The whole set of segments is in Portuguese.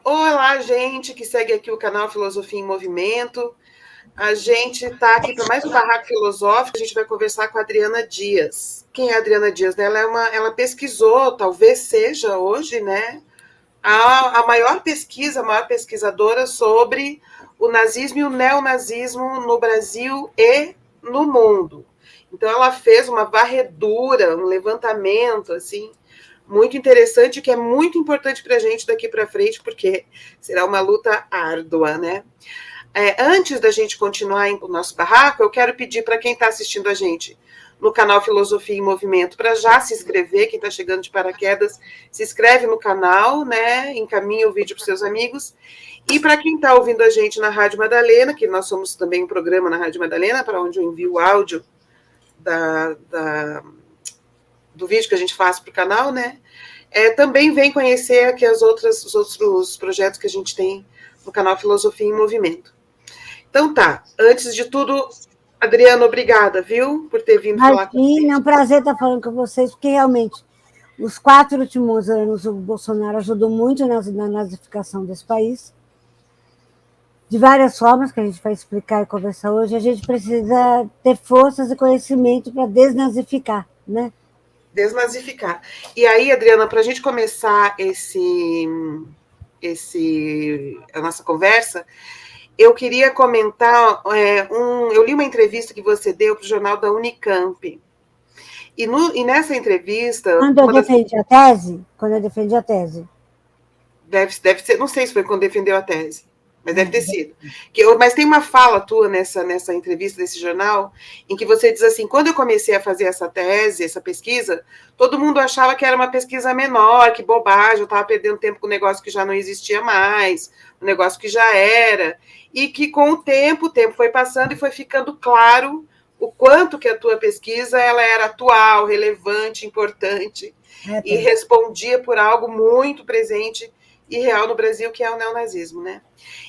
Olá, gente que segue aqui o canal Filosofia em Movimento. A gente está aqui para mais um Barraco Filosófico. A gente vai conversar com a Adriana Dias. Quem é a Adriana Dias? Ela pesquisou, talvez seja hoje, né, a maior pesquisadora sobre o nazismo e o neonazismo no Brasil e no mundo. Então, ela fez uma varredura, um levantamento, assim, muito interessante, que é muito importante para a gente daqui para frente, porque será uma luta árdua, né? Antes da gente continuar o nosso barraco, eu quero pedir para quem está assistindo a gente no canal Filosofia em Movimento para já se inscrever. Quem está chegando de paraquedas, se inscreve no canal, né? Encaminha o vídeo para os seus amigos. E para quem está ouvindo a gente na Rádio Madalena, que nós somos também um programa na Rádio Madalena, para onde eu envio o áudio do vídeo que a gente faz para o canal, né? Também vem conhecer aqui os outros projetos que a gente tem no canal Filosofia em Movimento. Então tá, antes de tudo, Adriana, obrigada, viu, por ter vindo falar com a gente. É um prazer estar falando com vocês, porque realmente os 4 últimos anos o Bolsonaro ajudou muito na nazificação desse país, de várias formas que a gente vai explicar e conversar hoje. A gente precisa ter forças e conhecimento para desnazificar, né? Desnazificar. E aí, Adriana, para a gente começar a nossa conversa, eu queria comentar, eu li uma entrevista que você deu para o jornal da Unicamp. E nessa entrevista... Quando eu defendi a tese? Quando eu defendi a tese. Deve ser, não sei se foi quando defendeu a tese, mas deve ter sido. Mas tem uma fala tua nessa entrevista desse jornal, em que você diz assim: quando eu comecei a fazer essa tese, essa pesquisa, todo mundo achava que era uma pesquisa menor, que bobagem, eu estava perdendo tempo com um negócio que já não existia mais, um negócio que já era, e que com o tempo foi passando e foi ficando claro o quanto que a tua pesquisa ela era atual, relevante, importante, e respondia por algo muito presente e real no Brasil, que é o neonazismo, né?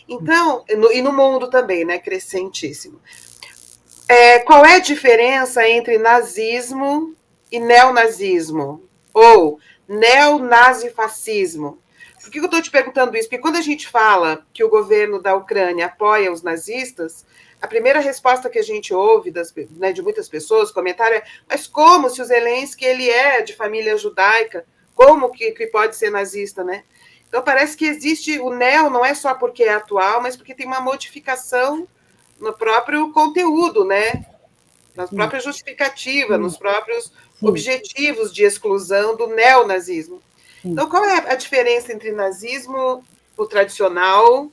Então, e no mundo também, né? Crescentíssimo. Qual é a diferença entre nazismo e neonazismo? Ou neonazifascismo? Por que eu estou te perguntando isso? Porque quando a gente fala que o governo da Ucrânia apoia os nazistas, a primeira resposta que a gente ouve de muitas pessoas, o comentário é: mas como se o Zelensky ele é de família judaica? Como que pode ser nazista, né? Então, parece que existe o neo, não é só porque é atual, mas porque tem uma modificação no próprio conteúdo, né? Na própria justificativa, nos próprios objetivos de exclusão do neonazismo. Então, qual é a diferença entre nazismo, o tradicional,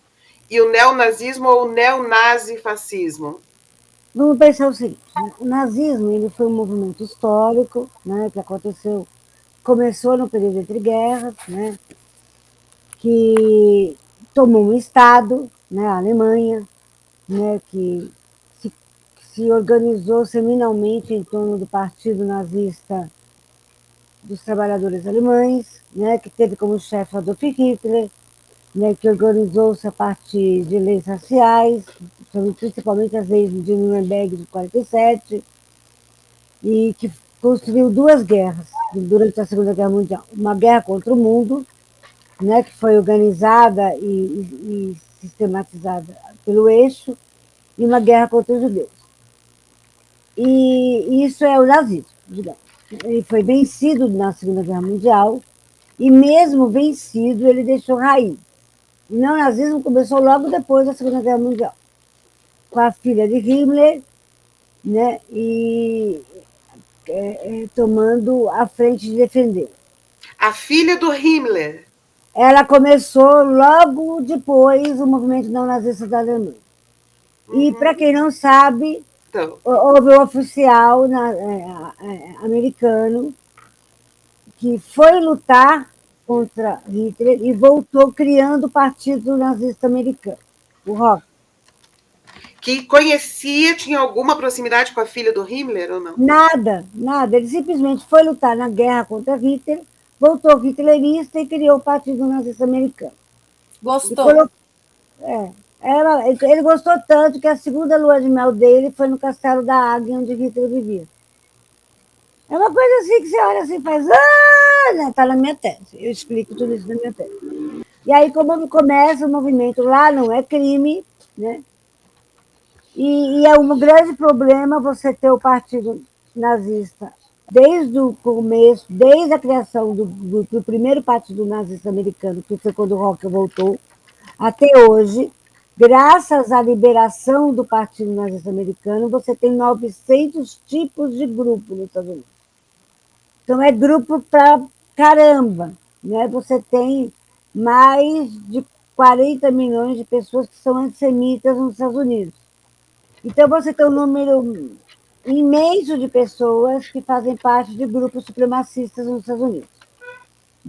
e o neonazismo ou o neonazifascismo? Vamos pensar o seguinte: o nazismo ele foi um movimento histórico, né, que começou no período entre guerras, né, que tomou um Estado, né, a Alemanha, né, que se organizou seminalmente em torno do Partido Nazista dos Trabalhadores Alemães, né, que teve como chefe Adolf Hitler, né, que organizou-se a partir de leis raciais, principalmente as leis de Nuremberg de 47, e que construiu 2 guerras durante a Segunda Guerra Mundial. Uma guerra contra o mundo, né, que foi organizada e sistematizada pelo Eixo, e uma guerra contra os judeus. E isso é o nazismo, digamos. Ele foi vencido na Segunda Guerra Mundial, e mesmo vencido, ele deixou raiz. O neonazismo começou logo depois da Segunda Guerra Mundial, com a filha de Himmler, né, e tomando a frente de defender. A filha do Himmler. Ela começou logo depois o movimento neonazista da Alemanha. E, para quem não sabe, houve um oficial americano que foi lutar contra Hitler e voltou criando o Partido Nazista Americano, o ROK. Que conhecia, tinha alguma proximidade com a filha do Himmler ou não? Nada, nada. Ele simplesmente foi lutar na guerra contra Hitler, voltou hitlerista e criou o Partido Nazista Americano. Gostou? Ele gostou tanto que a segunda lua de mel dele foi no Castelo da Águia, onde Hitler vivia. É uma coisa assim que você olha assim e faz... Está na minha tese. Eu explico tudo isso na minha tese. E aí, como começa o movimento lá, não é crime, né? E é um grande problema você ter o partido nazista desde o começo, desde a criação do primeiro partido nazista americano, que foi quando o Rocker voltou, até hoje, graças à liberação do partido nazista americano, você tem 900 tipos de grupo nos Estados Unidos. Então, é grupo para caramba. Né? Você tem mais de 40 milhões de pessoas que são antissemitas nos Estados Unidos. Então, você tem um número imenso de pessoas que fazem parte de grupos supremacistas nos Estados Unidos,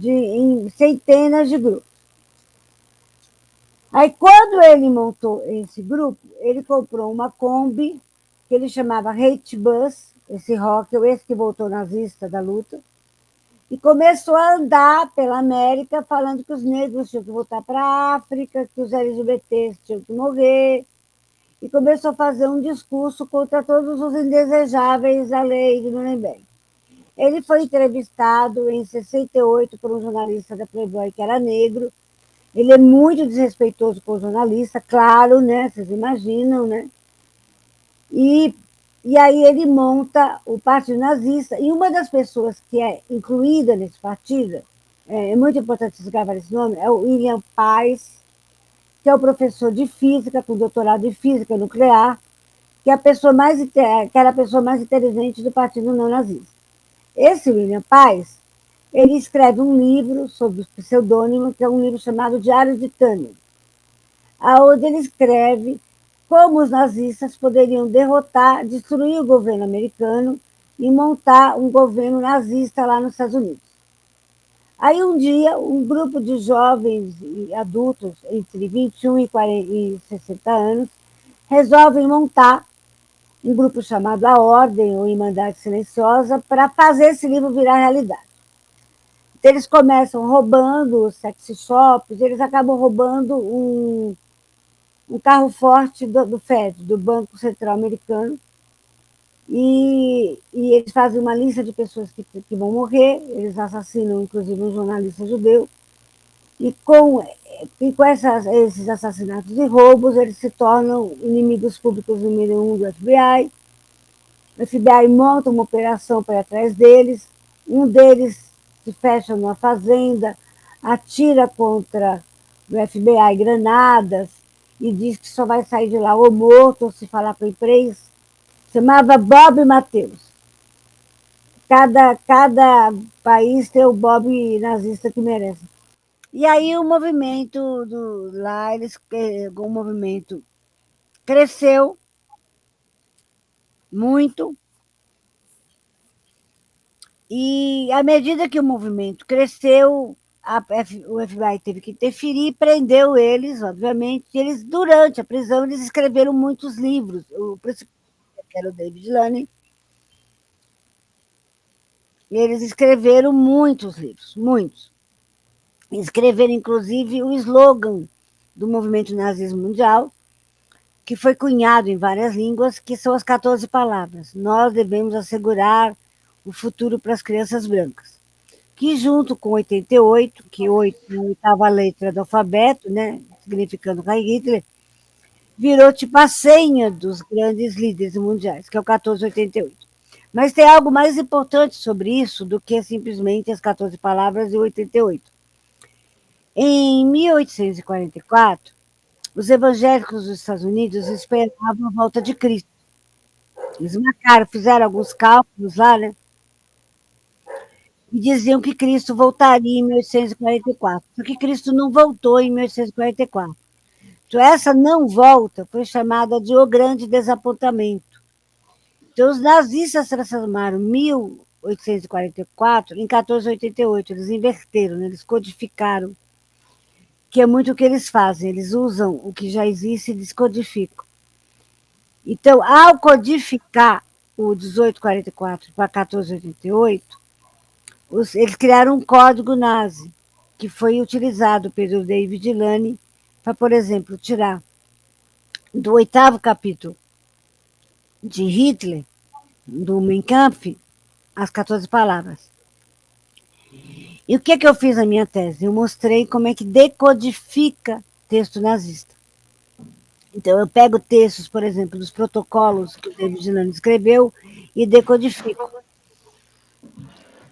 em centenas de grupos. Aí, quando ele montou esse grupo, ele comprou uma Kombi, que ele chamava Hate Bus, esse rocker, esse que voltou nazista da luta, e começou a andar pela América falando que os negros tinham que voltar para a África, que os LGBTs tinham que morrer, e começou a fazer um discurso contra todos os indesejáveis da lei de Nuremberg. Ele foi entrevistado em 68 por um jornalista da Playboy que era negro. Ele é muito desrespeitoso com o jornalista, claro, né? Vocês imaginam, né? E aí ele monta o Partido Nazista, e uma das pessoas que é incluída nesse partido, é muito importante vocês gravarem esse nome, é o William Pais, que é o professor de física, com doutorado em física nuclear, que, é a pessoa mais, que era a pessoa mais inteligente do Partido Não Nazista. Esse William Pais, ele escreve um livro sob pseudônimo, que é um livro chamado Diário de Tânia, onde ele escreve como os nazistas poderiam derrotar, destruir o governo americano e montar um governo nazista lá nos Estados Unidos. Aí um dia, um grupo de jovens e adultos entre 21 e 60 anos resolvem montar um grupo chamado A Ordem ou Irmandade Silenciosa para fazer esse livro virar realidade. Então, eles começam roubando os sex shops, eles acabam roubando um carro forte do FED, do Banco Central Americano, e eles fazem uma lista de pessoas que vão morrer, eles assassinam, inclusive, um jornalista judeu, e com esses assassinatos e roubos, eles se tornam inimigos públicos número 1 do FBI. O FBI monta uma operação para ir atrás deles, um deles se fecha numa fazenda, atira contra o FBI granadas e diz que só vai sair de lá ou morto ou se falar com a imprensa. Chamava Bob Mateus. Cada país tem o Bob nazista que merece. E aí o movimento lá, o movimento cresceu muito. E à medida que o movimento cresceu, o FBI teve que interferir e prendeu eles, obviamente. E eles, durante a prisão, eles escreveram muitos livros. O principal, que era o David Laney, e eles escreveram muitos livros, muitos. Escreveram, inclusive, o slogan do movimento nazismo mundial, que foi cunhado em várias línguas, que são as 14 palavras. Nós devemos assegurar o futuro para as crianças brancas. Que junto com 88, que é a oitava letra do alfabeto, né, significando Heil Hitler, virou tipo a senha dos grandes líderes mundiais, que é o 1488. Mas tem algo mais importante sobre isso do que simplesmente as 14 palavras e 88. Em 1844, os evangélicos dos Estados Unidos esperavam a volta de Cristo. Eles marcaram, fizeram alguns cálculos lá, né? E diziam que Cristo voltaria em 1844. Só que Cristo não voltou em 1844. Então, essa não volta foi chamada de o grande desapontamento. Então, os nazistas transformaram 1844 em 1488. Eles inverteram, né? Eles codificaram, que é muito o que eles fazem. Eles usam o que já existe e descodificam. Então, ao codificar o 1844 para 1488, eles criaram um código nazi, que foi utilizado pelo David Laney para, por exemplo, tirar do 8º capítulo de Hitler, do Mein Kampf, as 14 palavras. E o que eu fiz na minha tese? Eu mostrei como é que decodifica texto nazista. Então, eu pego textos, por exemplo, dos protocolos que o David Gilani escreveu e decodifico.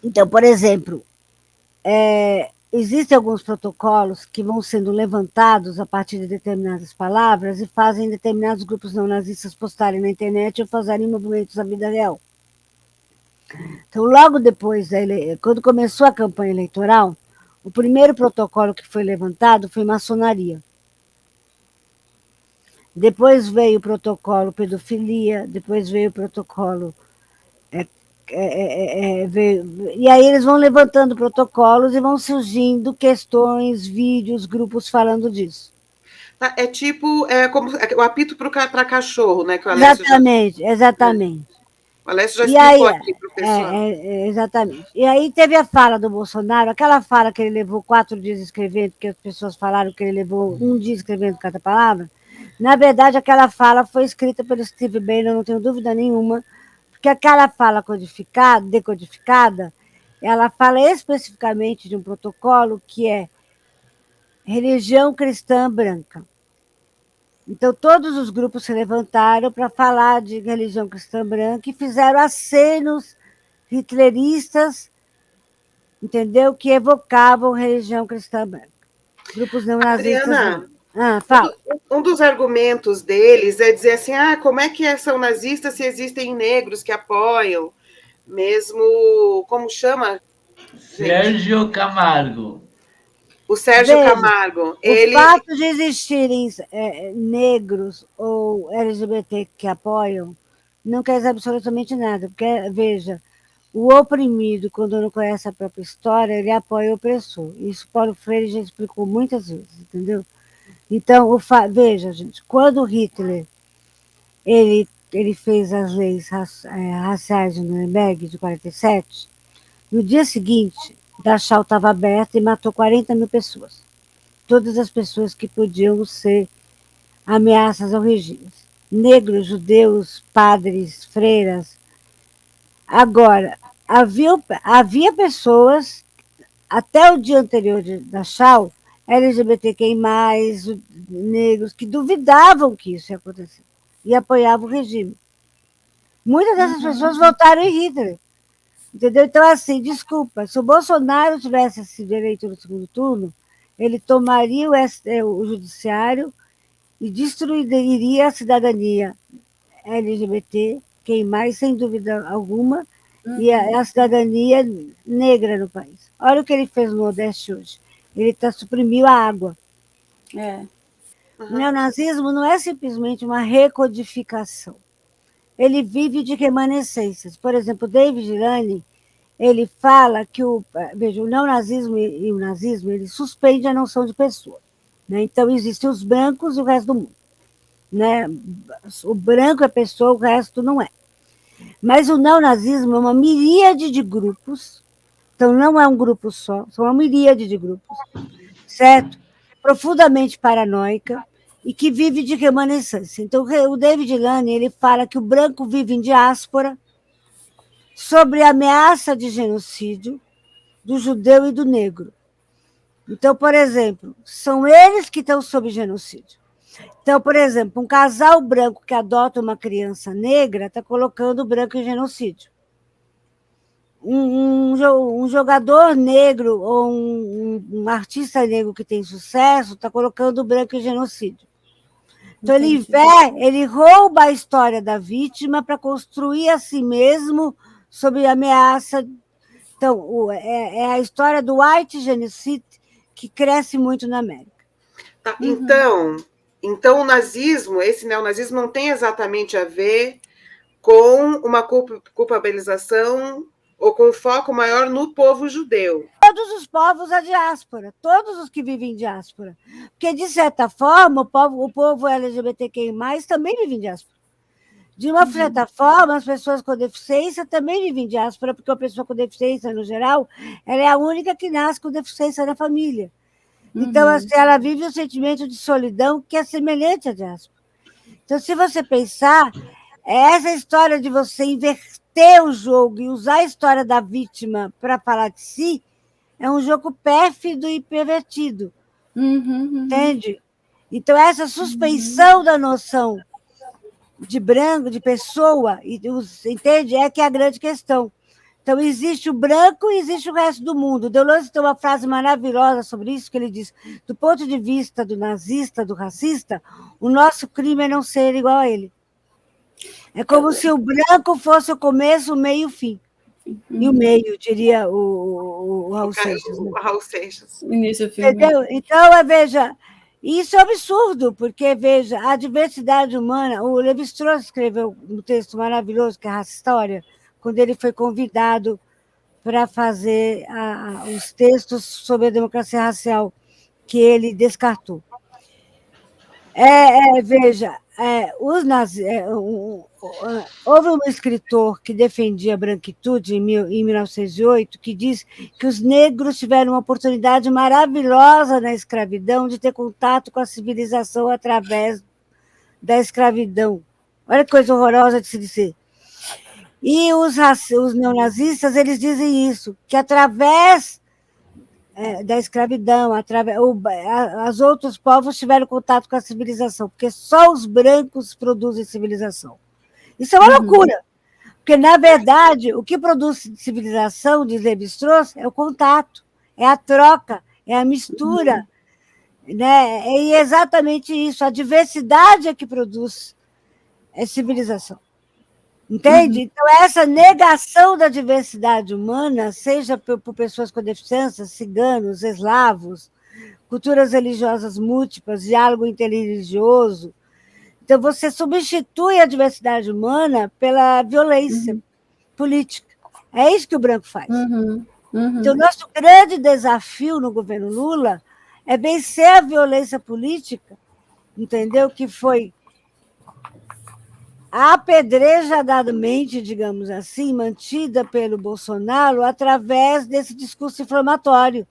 Então, por exemplo, existem alguns protocolos que vão sendo levantados a partir de determinadas palavras e fazem determinados grupos não nazistas postarem na internet ou fazerem movimentos na vida real. Então, logo depois, quando começou a campanha eleitoral, o primeiro protocolo que foi levantado foi maçonaria. Depois veio o protocolo pedofilia, depois veio o protocolo. E aí eles vão levantando protocolos e vão surgindo questões, vídeos, grupos falando disso. É tipo como o apito para cachorro, né? Que o Alessio Exatamente. O Alessio já explicou aqui para o pessoal. Exatamente. E aí teve a fala do Bolsonaro, aquela fala que ele levou 4 dias escrevendo, que as pessoas falaram que ele levou 1 dia escrevendo cada palavra. Na verdade, aquela fala foi escrita pelo Steve Bannon, não tenho dúvida nenhuma, porque aquela fala decodificada, ela fala especificamente de um protocolo que é religião cristã branca. Então, todos os grupos se levantaram para falar de religião cristã branca e fizeram acenos hitleristas, entendeu? Que evocavam religião cristã branca. Grupos neonazistas. Adriana, Fala. Um dos argumentos deles é dizer assim, como é que são nazistas se existem negros que apoiam? Mesmo, como chama? Sérgio Camargo. O Sérgio Camargo. O fato de existirem negros ou LGBT que apoiam não quer dizer absolutamente nada, porque, veja, o oprimido, quando não conhece a própria história, ele apoia o opressor. Isso Paulo Freire já explicou muitas vezes, entendeu? Então, veja, gente, quando Hitler ele fez as leis raciais de Nuremberg de 47, no dia seguinte, Dachau estava aberta e matou 40 mil pessoas. Todas as pessoas que podiam ser ameaças ao regime. Negros, judeus, padres, freiras. Agora, havia pessoas, até o dia anterior da Dachau, LGBTQI+, negros, que duvidavam que isso ia acontecer e apoiavam o regime. Muitas dessas pessoas votaram em Hitler. Entendeu? Então, assim, desculpa, se o Bolsonaro tivesse sido eleito no segundo turno, ele tomaria o judiciário e destruiria a cidadania LGBT, quem mais, sem dúvida alguma, e a cidadania negra no país. Olha o que ele fez no Nordeste hoje. Ele suprimiu a água. O neonazismo não é simplesmente uma recodificação. Ele vive de remanescências. Por exemplo, David Gilani, ele fala que o neonazismo e o nazismo, ele suspende a noção de pessoa. Né? Então, existem os brancos e o resto do mundo. Né? O branco é pessoa, o resto não é. Mas o neonazismo é uma miríade de grupos, então não é um grupo só, são uma miríade de grupos, certo? Profundamente paranoica e que vive de remanescência. Então, o David Lane, ele fala que o branco vive em diáspora sobre a ameaça de genocídio do judeu e do negro. Então, por exemplo, são eles que estão sob genocídio. Então, por exemplo, um casal branco que adota uma criança negra está colocando o branco em genocídio. Um jogador negro ou um artista negro que tem sucesso está colocando o branco em genocídio. Então, ele rouba a história da vítima para construir a si mesmo sob ameaça. Então, é a história do white genocide que cresce muito na América. Tá, então, o nazismo, esse neonazismo, não tem exatamente a ver com uma culpabilização ou com foco maior no povo judeu. Todos os povos da diáspora, todos os que vivem em diáspora. Porque, de certa forma, o povo LGBTQI+, também vive em diáspora. De uma certa forma, as pessoas com deficiência também vivem em diáspora, porque a pessoa com deficiência, no geral, ela é a única que nasce com deficiência na família. Então, assim, ela vive um sentimento de solidão que é semelhante à diáspora. Então, se você pensar, essa história de você inverter o jogo e usar a história da vítima para falar de si, é um jogo pérfido e pervertido. Entende? Então, essa suspeição da noção de branco, de pessoa, entende? É que é a grande questão. Então, existe o branco e existe o resto do mundo. Deleuze tem uma frase maravilhosa sobre isso, que ele diz, do ponto de vista do nazista, do racista, o nosso crime é não ser igual a ele. É como se o branco fosse o começo, o meio e o fim. E o meio, diria o Raul Seixas. O Raul Seixas. Início do filme. Entendeu? Então, veja, isso é absurdo, porque, veja, a diversidade humana, o Levi-Strauss escreveu um texto maravilhoso, que é a Raça História, quando ele foi convidado para fazer os textos sobre a democracia racial, que ele descartou. Veja, houve um escritor que defendia a branquitude em 1908, que diz que os negros tiveram uma oportunidade maravilhosa na escravidão de ter contato com a civilização através da escravidão. Olha que coisa horrorosa de se dizer. E os neonazistas, eles dizem isso, que através da escravidão, os outros povos tiveram contato com a civilização, porque só os brancos produzem civilização. Isso é uma loucura, porque, na verdade, o que produz civilização, diz Levi-Strauss, é o contato, é a troca, é a mistura. Né? E é exatamente isso, a diversidade é que produz civilização. Entende? Então, essa negação da diversidade humana, seja por pessoas com deficiência, ciganos, eslavos, culturas religiosas múltiplas, diálogo interreligioso, então você substitui a diversidade humana pela violência política. É isso que o branco faz. Então, o nosso grande desafio no governo Lula é vencer a violência política, entendeu? Que foi apedrejadamente, digamos assim, mantida pelo Bolsonaro através desse discurso inflamatório.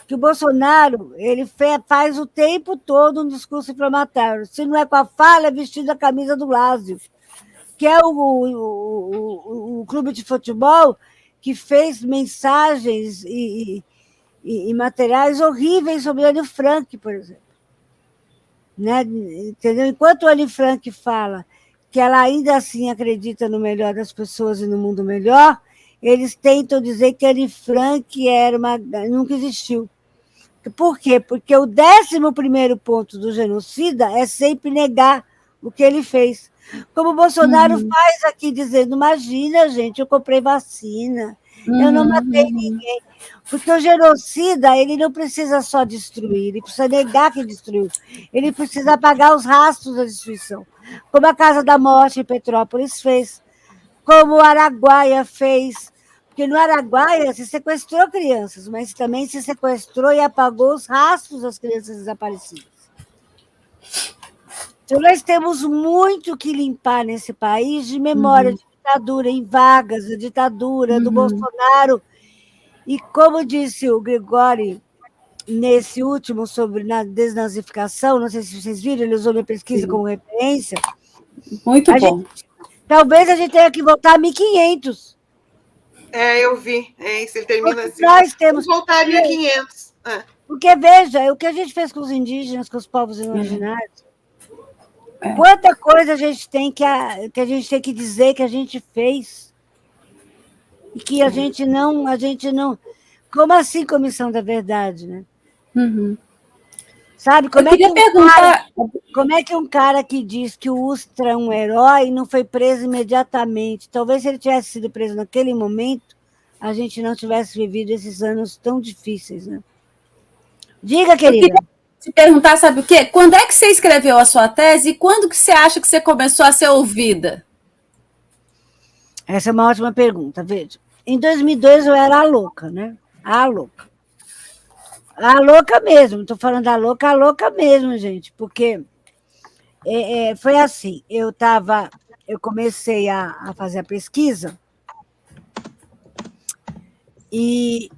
Que o Bolsonaro ele faz o tempo todo um discurso inflamatório. Se não é com a fala, é vestido a camisa do Lázio, que é o clube de futebol que fez mensagens e materiais horríveis sobre Anne Frank, por exemplo. Né? Entendeu? Enquanto Anne Frank fala que ela ainda assim acredita no melhor das pessoas e no mundo melhor, eles tentam dizer que Anne Frank nunca existiu. Por quê? Porque o 11º ponto do genocida é sempre negar o que ele fez. Como o Bolsonaro faz aqui, dizendo, imagina, gente, eu comprei vacina, eu não matei ninguém. Porque o genocida, ele não precisa só destruir, ele precisa negar que destruiu. Ele precisa apagar os rastros da destruição. Como a Casa da Morte em Petrópolis fez, como o Araguaia fez. Porque no Araguaia se sequestrou crianças, mas também se sequestrou e apagou os rastros das crianças desaparecidas. Então, nós temos muito que limpar nesse país de memória de ditadura, em Vargas, a ditadura do Bolsonaro. E como disse o Gregório, nesse último sobre a desnazificação, não sei se vocês viram, ele usou minha pesquisa como referência. Muito bom. Talvez a gente tenha que voltar a 1500. Eu vi. Isso, ele termina porque assim. Nós temos. Vamos voltar a 1500. Porque, veja, o que a gente fez com os indígenas, com os povos imaginários, quanta coisa a gente tem que a gente tem que dizer que a gente fez e que a gente não. Como assim, Comissão da Verdade, né? Sabe, como é que um cara que diz que o Ustra é um herói não foi preso imediatamente? Talvez se ele tivesse sido preso naquele momento, a gente não tivesse vivido esses anos tão difíceis, né? Diga, querida. Eu queria te perguntar, sabe o quê? Quando é que você escreveu a sua tese e quando que você acha que você começou a ser ouvida? Essa é uma ótima pergunta, veja. Em 2002 eu era a louca, né? A louca. A louca mesmo, estou falando a louca mesmo, gente, porque foi assim, eu comecei a fazer a pesquisa e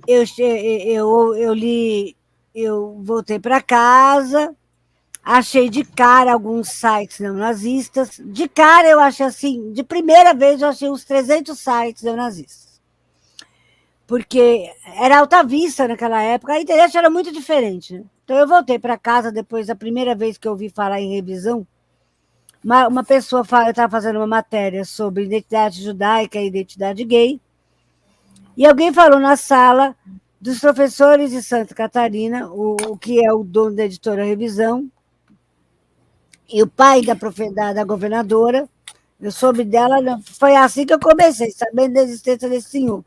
eu voltei para casa, achei de cara alguns sites neonazistas, de cara eu achei assim, de primeira vez eu achei uns 300 sites neonazistas. porque era Alta Vista naquela época, a internet era muito diferente. Né? Então, eu voltei para casa depois da primeira vez que eu ouvi falar em revisão. Uma pessoa estava fazendo uma matéria sobre identidade judaica e identidade gay, e alguém falou na sala dos professores de Santa Catarina, o que é o dono da editora Revisão, e o pai da governadora. Eu soube dela, foi assim que eu comecei, sabendo da existência desse senhor.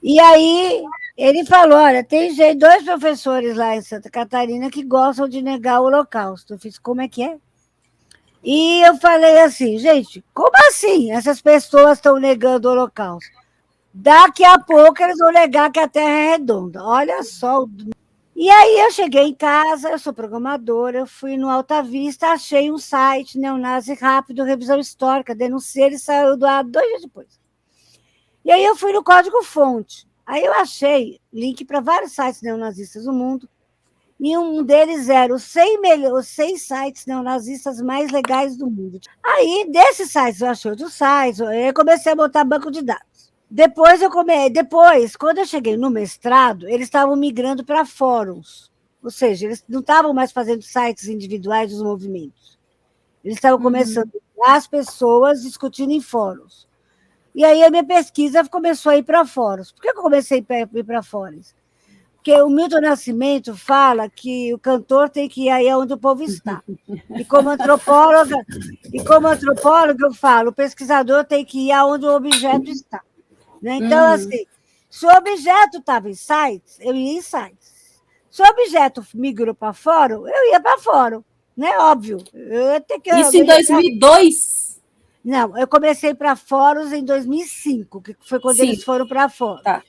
E aí ele falou, olha, tem 2 professores lá em Santa Catarina que gostam de negar o Holocausto. Eu fiz, como é que é? E eu falei assim, gente, como assim essas pessoas estão negando o Holocausto? Daqui a pouco eles vão negar que a Terra é redonda. Olha só. E aí eu cheguei em casa, eu sou programadora, eu fui no Alta Vista, achei um site neonazi rápido, revisão histórica, denunciei, ele saiu do ar 2 dias depois. E aí eu fui no código-fonte. Aí eu achei link para vários sites neonazistas do mundo, e um deles era os 100 sites neonazistas mais legais do mundo. Aí, desses sites, eu achei outros sites, eu comecei a botar banco de dados. Depois, quando eu cheguei no mestrado, eles estavam migrando para fóruns. Ou seja, eles não estavam mais fazendo sites individuais dos movimentos. Eles estavam começando as pessoas discutindo em fóruns. E aí a minha pesquisa começou a ir para fóruns. Por que eu comecei a ir para fóruns? Porque o Milton Nascimento fala que o cantor tem que ir aí onde o povo está. E como antropóloga eu falo, o pesquisador tem que ir aonde o objeto está. Né? Então, assim, se o objeto estava em sites, eu ia em sites. Se o objeto migrou para fórum, eu ia para fórum. Né? Óbvio. Isso em 2002? Não, eu comecei para fóruns em 2005, que foi quando eles foram para fórum. Tá.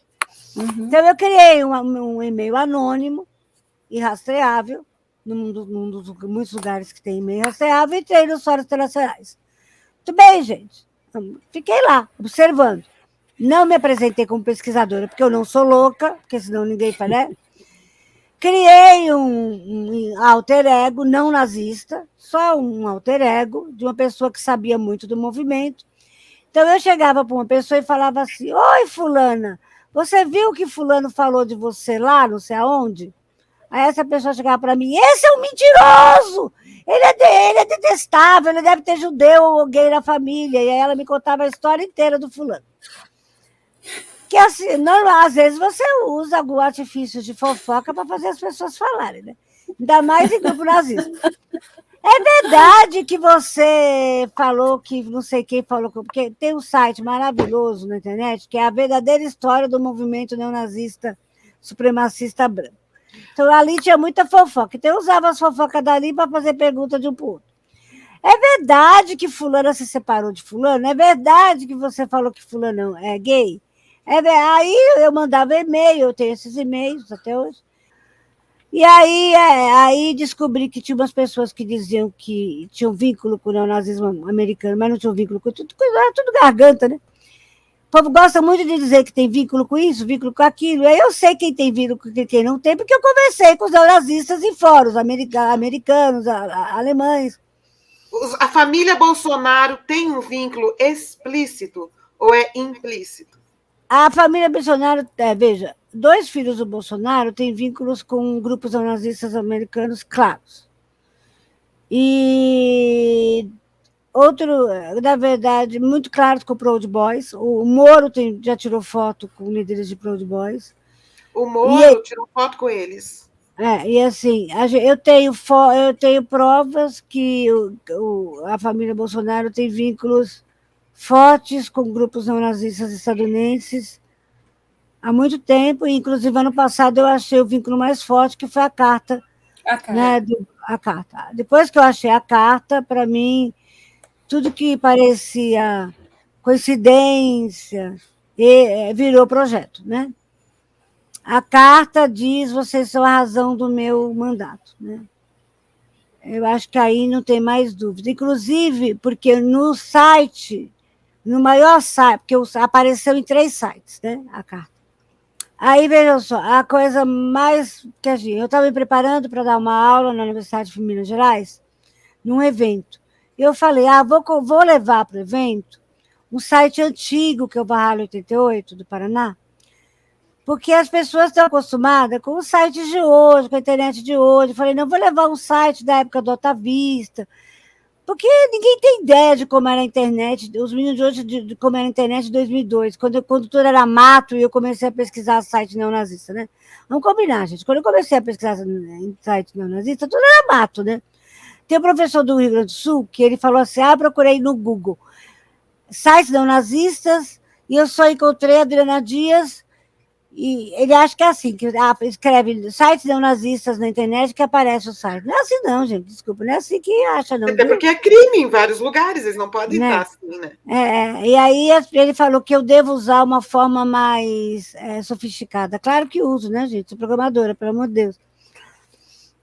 Então, eu criei um e-mail anônimo e rastreável, num dos muitos lugares que tem e-mail rastreável, e entrei nos fóruns internacionais. Muito bem, gente. Fiquei lá, observando. Não me apresentei como pesquisadora, porque eu não sou louca, porque senão ninguém fala, né? Criei um alter ego não nazista, só um alter ego de uma pessoa que sabia muito do movimento. Então, eu chegava para uma pessoa e falava assim, oi, fulana, você viu o que fulano falou de você lá, não sei aonde? Aí essa pessoa chegava para mim, esse é um mentiroso, ele é detestável, ele deve ter judeu ou gay na família. E aí ela me contava a história inteira do fulano. Que assim, normal, às vezes você usa algum artifício de fofoca para fazer as pessoas falarem, né? Ainda mais em grupo nazista. É verdade que você falou que não sei quem falou, porque tem um site maravilhoso na internet que é a verdadeira história do movimento neonazista supremacista branco. Então, ali tinha muita fofoca. Então, eu usava as fofocas dali para fazer pergunta de um para o outro. É verdade que fulana se separou de fulano? É verdade que você falou que fulano é gay? Aí eu mandava e-mail, eu tenho esses e-mails até hoje. E aí descobri que tinha umas pessoas que diziam que tinham vínculo com o neonazismo americano, mas não tinham vínculo com tudo, era tudo garganta, né? O povo gosta muito de dizer que tem vínculo com isso, vínculo com aquilo. Aí eu sei quem tem vínculo e quem não tem, porque eu conversei com os neonazistas em fóruns americanos, alemães. A família Bolsonaro tem um vínculo explícito ou é implícito? A família Bolsonaro, veja, 2 filhos do Bolsonaro têm vínculos com grupos neonazistas americanos claros. E outro, na verdade, muito claro com o Proud Boys. O Moro já tirou foto com líderes de Proud Boys. O Moro tirou foto com eles. E assim, eu tenho provas que a família Bolsonaro tem vínculos fortes com grupos neonazistas estadunidenses há muito tempo, e inclusive ano passado eu achei o vínculo mais forte, que foi a carta. Né, a carta. Depois que eu achei a carta, para mim, tudo que parecia coincidência virou projeto, né? A carta diz, vocês são a razão do meu mandato, né? Eu acho que aí não tem mais dúvida. Inclusive, porque no site, no maior site, porque apareceu em 3 sites, né, a carta. Aí, vejam só, a coisa mais... que assim, eu estava me preparando para dar uma aula na Universidade de Minas Gerais, num evento. Eu falei, vou levar para o evento um site antigo, que é o Barralho 88, do Paraná, Porque as pessoas estão acostumadas com os sites de hoje, com a internet de hoje. Eu falei, não, vou levar um site da época do Alta Vista, porque ninguém tem ideia de como era a internet, os meninos de hoje, de como era a internet de 2002, quando tudo era mato e eu comecei a pesquisar site neonazista, né? Vamos combinar, gente. Quando eu comecei a pesquisar em site neonazista, tudo era mato, né? Tem um professor do Rio Grande do Sul que ele falou assim, procurei no Google sites neonazistas e eu só encontrei a Adriana Dias. E ele acha que é assim, que escreve sites neonazistas na internet que aparece o site. Não é assim não, gente, desculpa, não é assim que acha não. Até porque é crime em vários lugares, eles não podem estar assim, né? E aí ele falou que eu devo usar uma forma mais sofisticada. Claro que uso, né, gente? Sou programadora, pelo amor de Deus.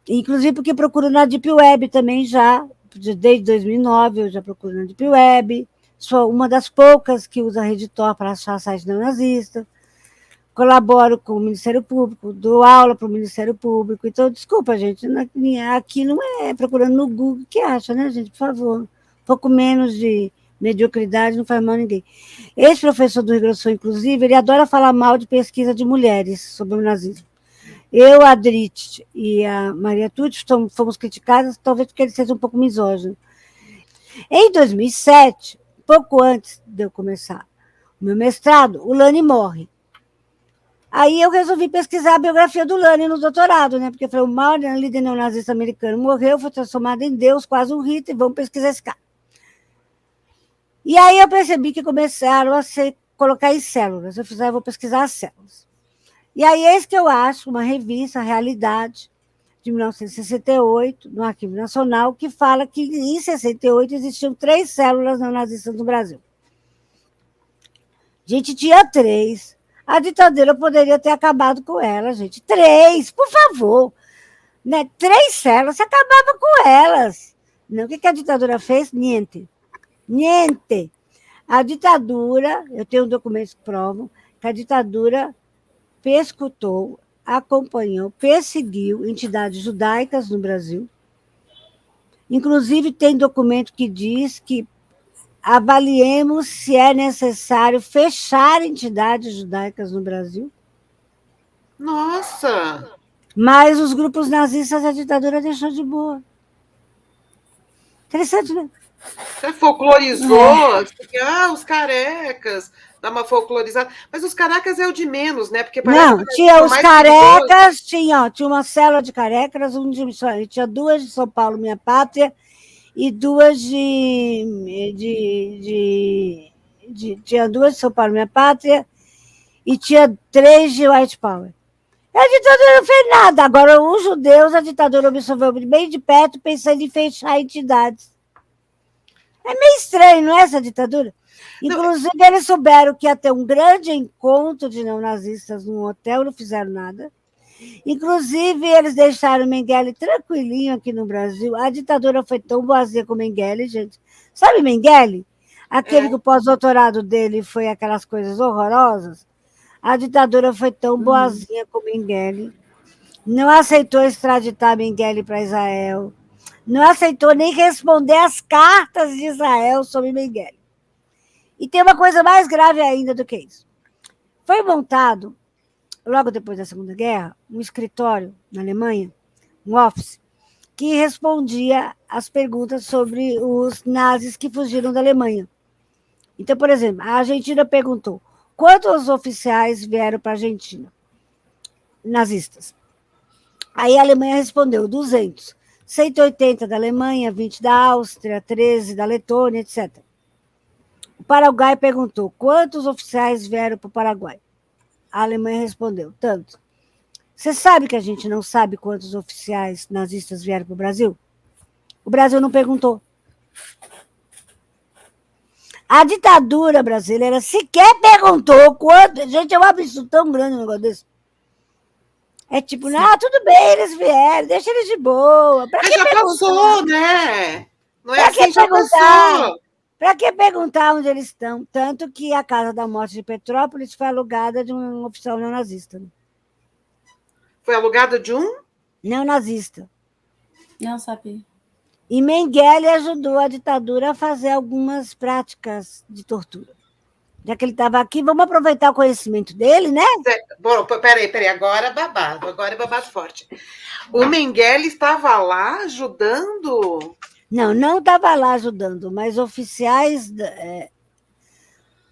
Inclusive porque procuro na Deep Web também já, desde 2009 eu já procuro na Deep Web. Sou uma das poucas que usa a Redditor para achar site neonazista. Colaboro com o Ministério Público, dou aula para o Ministério Público. Então, desculpa, gente, aqui não é procurando no Google que acha, né, gente? Por favor. Um pouco menos de mediocridade não faz mal a ninguém. Esse professor do Rio Grande do Sul, inclusive, ele adora falar mal de pesquisa de mulheres sobre o nazismo. Eu, a Adrit e a Maria Tucci fomos criticadas, talvez porque ele seja um pouco misógino. Em 2007, pouco antes de eu começar o meu mestrado, o Lani morre. Aí eu resolvi pesquisar a biografia do Lani no doutorado, né? Porque eu falei, o maior líder neonazista americano morreu, foi transformado em Deus, quase um rito, e vamos pesquisar esse cara. E aí eu percebi que começaram a colocar em células. Eu fiz, eu vou pesquisar as células. E aí eis que eu acho uma revista, Realidade, de 1968, no Arquivo Nacional, que fala que em 68 existiam 3 células neonazistas no Brasil. Gente, tinha 3. A ditadura poderia ter acabado com ela, gente. 3, por favor. Né? 3 células, você acabava com elas. Não, o que a ditadura fez? Niente. Niente. A ditadura, eu tenho documentos que provam, que a ditadura perscutou, acompanhou, perseguiu entidades judaicas no Brasil. Inclusive, tem documento que diz que avaliemos se é necessário fechar entidades judaicas no Brasil. Nossa! Mas os grupos nazistas a ditadura deixou de boa. Interessante, né? Você folclorizou, os carecas, dá uma folclorizada. Mas os carecas é o de menos, né? Porque parece não, que tinha os carecas, perigoso. tinha uma célula de carecas, tinha 2 de São Paulo, Minha Pátria, e 2 tinha 2 de São Paulo, Minha Pátria, e tinha 3 de White Power. A ditadura não fez nada. Agora, os judeus, a ditadura observou bem de perto, pensando em fechar entidades. É meio estranho, não é essa ditadura? Inclusive, eles souberam que ia ter um grande encontro de neonazistas num hotel, não fizeram nada. Inclusive, eles deixaram o Mengele tranquilinho aqui no Brasil. A ditadura foi tão boazinha com o Mengele, gente. Sabe Mengele? Aquele que o pós-doutorado dele foi aquelas coisas horrorosas. A ditadura foi tão boazinha com o Mengele. Não aceitou extraditar Mengele para Israel. Não aceitou nem responder as cartas de Israel sobre Mengele. E tem uma coisa mais grave ainda do que isso. Foi montado, logo depois da Segunda Guerra, um escritório na Alemanha, um office, que respondia às perguntas sobre os nazis que fugiram da Alemanha. Então, por exemplo, a Argentina perguntou quantos oficiais vieram para a Argentina? Nazistas. Aí a Alemanha respondeu 200. 180 da Alemanha, 20 da Áustria, 13 da Letônia, etc. O Paraguai perguntou quantos oficiais vieram para o Paraguai? A Alemanha respondeu, tanto. Você sabe que a gente não sabe quantos oficiais nazistas vieram para o Brasil? O Brasil não perguntou. A ditadura brasileira sequer perguntou quanto. Gente, é um absurdo tão grande um negócio desse. É tipo, tudo bem, eles vieram, deixa eles de boa. Mas já passou, né? Não é assim, já passou. Para que perguntar onde eles estão? Tanto que a Casa da Morte de Petrópolis foi alugada de um oficial neonazista. Foi alugada de um? Neonazista. Não sabia. E Mengele ajudou a ditadura a fazer algumas práticas de tortura. já que ele estava aqui, vamos aproveitar o conhecimento dele, né? Bom, peraí, agora é babado forte. O Mengele estava lá ajudando? Não estava lá ajudando, mas oficiais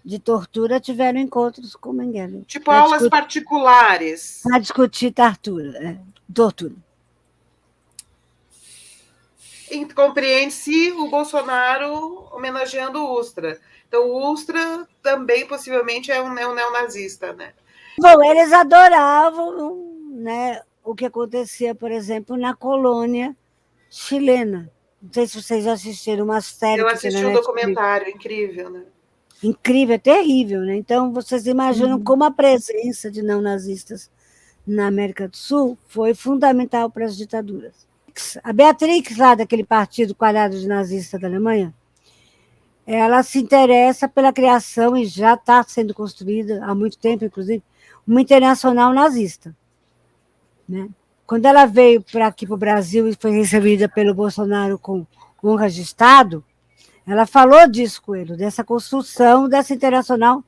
de tortura tiveram encontros com o Mengele. Tipo aulas particulares. Para discutir tortura. Compreende-se o Bolsonaro homenageando o Ustra. Então, o Ustra também, possivelmente, é um neonazista, né? Bom, eles adoravam, né, o que acontecia, por exemplo, na colônia chilena. Não sei se vocês já assistiram uma série. Eu assisti um documentário incrível, né? Incrível, é terrível, né? Então, vocês imaginam como a presença de não-nazistas na América do Sul foi fundamental para as ditaduras. A Beatrix, lá daquele partido quadrado de nazista da Alemanha, ela se interessa pela criação, e já está sendo construída há muito tempo, inclusive, uma internacional nazista. Né? Quando ela veio aqui para o Brasil e foi recebida pelo Bolsonaro com honras de Estado, ela falou disso com ele, dessa construção dessa internacional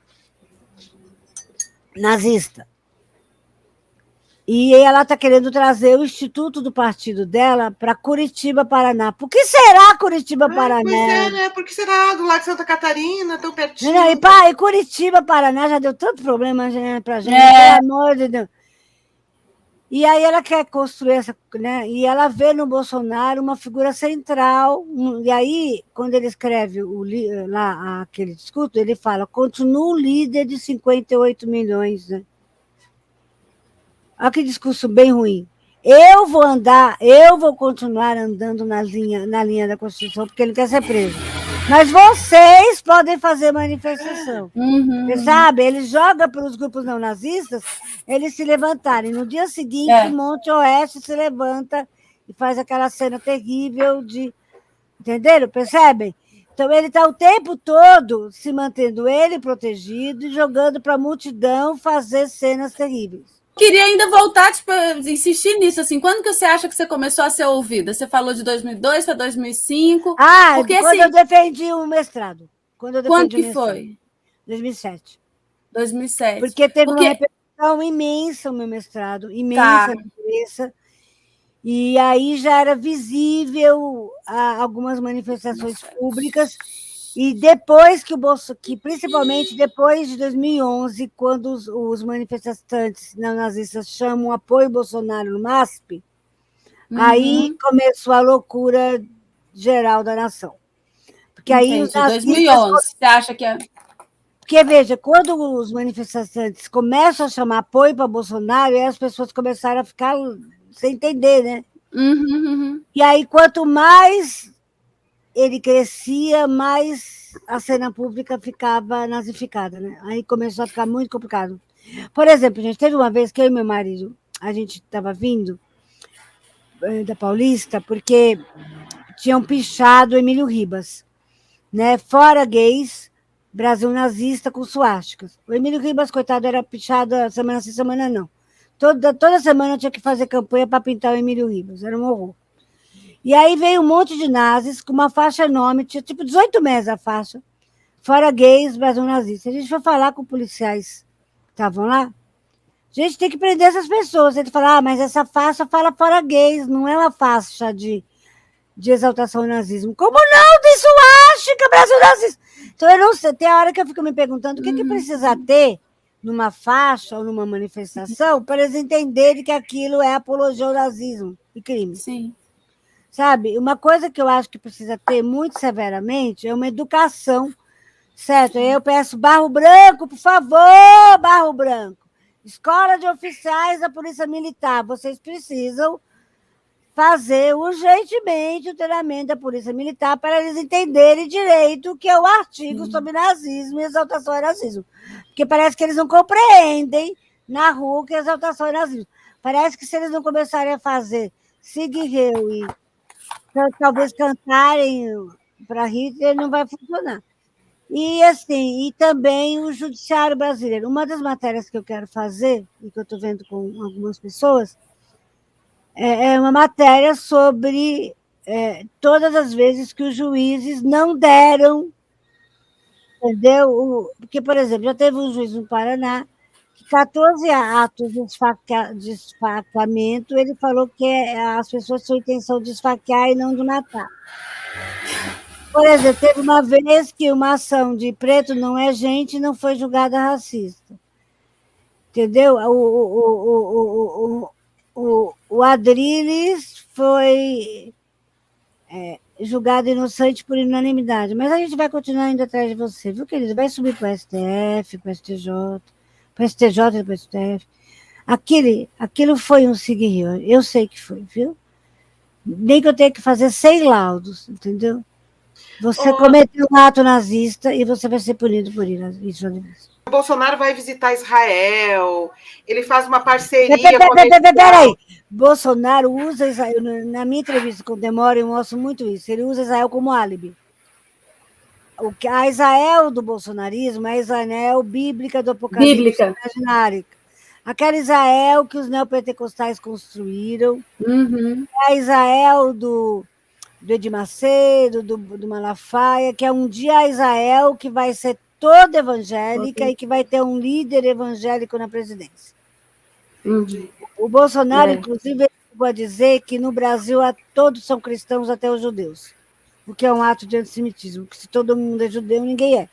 nazista. E ela está querendo trazer o instituto do partido dela para Curitiba, Paraná. Por que será Curitiba, Paraná? Pois é, né? Por que será do lado de Santa Catarina, tão pertinho? E Curitiba, Paraná já deu tanto problema para gente, pelo amor de Deus. E aí ela quer construir essa, né? E ela vê no Bolsonaro uma figura central. E aí, quando ele escreve lá aquele discurso, ele fala: continua líder de 58 milhões, né? Olha que discurso bem ruim. Eu vou continuar andando na linha da Constituição, porque ele quer ser preso. Mas vocês podem fazer manifestação. Você sabe? Ele joga para os grupos neonazistas eles se levantarem. No dia seguinte, Monte Oeste se levanta e faz aquela cena terrível de... Entenderam? Percebem? Então, ele está o tempo todo se mantendo ele protegido e jogando para a multidão fazer cenas terríveis. Queria ainda voltar, tipo, insistir nisso, assim, quando que você acha que você começou a ser ouvida? Você falou de 2002 para 2005? Porque, quando eu defendi o mestrado. Quando que foi? 2007. 2007. Porque teve uma repercussão imensa o meu mestrado, imensa na cabeça, e aí já era visível algumas manifestações públicas. E depois que principalmente depois de 2011, quando os manifestantes neonazistas chamam apoio Bolsonaro no MASP, aí começou a loucura geral da nação. Porque aí os nazistas... 2011, você acha que é... Porque, veja, quando os manifestantes começam a chamar apoio para Bolsonaro, aí as pessoas começaram a ficar sem entender, né? E aí, quanto mais ele crescia, mais a cena pública ficava nazificada, né? Aí começou a ficar muito complicado. Por exemplo, gente, teve uma vez que eu e meu marido, a gente estava vindo da Paulista, porque tinham pichado Emílio Ribas, né? Fora gays, Brasil nazista com suásticas. O Emílio Ribas, coitado, era pichado semana sim, semana não. Toda semana eu tinha que fazer campanha para pintar o Emílio Ribas, era um horror. E aí veio um monte de nazis com uma faixa enorme, tinha tipo 18 metros a faixa, fora gays, Brasil nazista. A gente foi falar com policiais que estavam lá. A gente tem que prender essas pessoas. Ele fala, mas essa faixa fala fora gays, não é uma faixa de exaltação ao nazismo. Como não? Tem suástica, Brasil nazista. Então, eu não sei, tem a hora que eu fico me perguntando o que precisa ter numa faixa ou numa manifestação para eles entenderem que aquilo é apologia ao nazismo e crime. Sim. Sabe? Uma coisa que eu acho que precisa ter muito severamente é uma educação, certo? Eu peço Barro Branco, por favor, Barro Branco. Escola de Oficiais da Polícia Militar, vocês precisam fazer urgentemente o treinamento da Polícia Militar para eles entenderem direito o que é o artigo sobre nazismo e exaltação ao nazismo. Porque parece que eles não compreendem na rua o que é exaltação ao nazismo. Parece que se eles não começarem a fazer Sig Heil e talvez cantarem para Hitler, não vai funcionar. E assim, e também o judiciário brasileiro. Uma das matérias que eu quero fazer, e que eu estou vendo com algumas pessoas, é uma matéria sobre todas as vezes que os juízes não deram Entendeu? Porque, por exemplo, já teve um juiz no Paraná que 14 atos de esfaqueamento, ele falou que as pessoas tinham intenção de esfaquear e não de matar. Por exemplo, teve uma vez que uma ação de preto não é gente não foi julgada racista. Entendeu? O Adriles foi julgado inocente por unanimidade. Mas a gente vai continuar indo atrás de você, viu, querido? Vai subir para o STF, para o STJ, para o STJ e para o STF. Aquilo foi um seguir. Eu sei que foi, viu? Nem que eu tenha que fazer 100 laudos, entendeu? Você cometeu um ato nazista e você vai ser punido por isso. O Bolsonaro vai visitar Israel, ele faz uma parceria com a... Peraí, Bolsonaro usa Israel, na minha entrevista com o Demora, eu mostro muito isso, ele usa Israel como álibi. A Israel do bolsonarismo é a Israel bíblica do Apocalipse imaginário. Aquela Israel que os neopentecostais construíram, é a Israel do Edir Macedo, do Malafaia, que é um dia a Israel que vai ser toda evangélica e que vai ter um líder evangélico na presidência. O Bolsonaro, inclusive, chegou a dizer que no Brasil todos são cristãos, até os judeus, o que é um ato de antissemitismo, porque se todo mundo é judeu, ninguém é.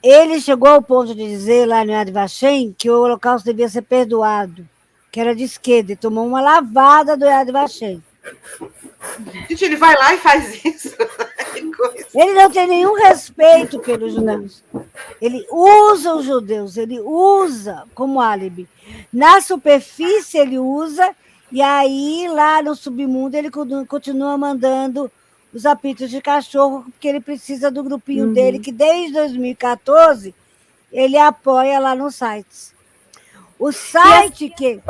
Ele chegou ao ponto de dizer lá no Yad Vashem que o Holocausto devia ser perdoado, que era de esquerda, e tomou uma lavada do Yad Vashem. Gente, ele vai lá e faz isso. Ele não tem nenhum respeito pelos judeus. Ele usa os judeus, ele usa como álibi. Na superfície ele usa, e aí lá no submundo ele continua mandando os apitos de cachorro, porque ele precisa do grupinho dele, que desde 2014 ele apoia lá nos sites. O site que...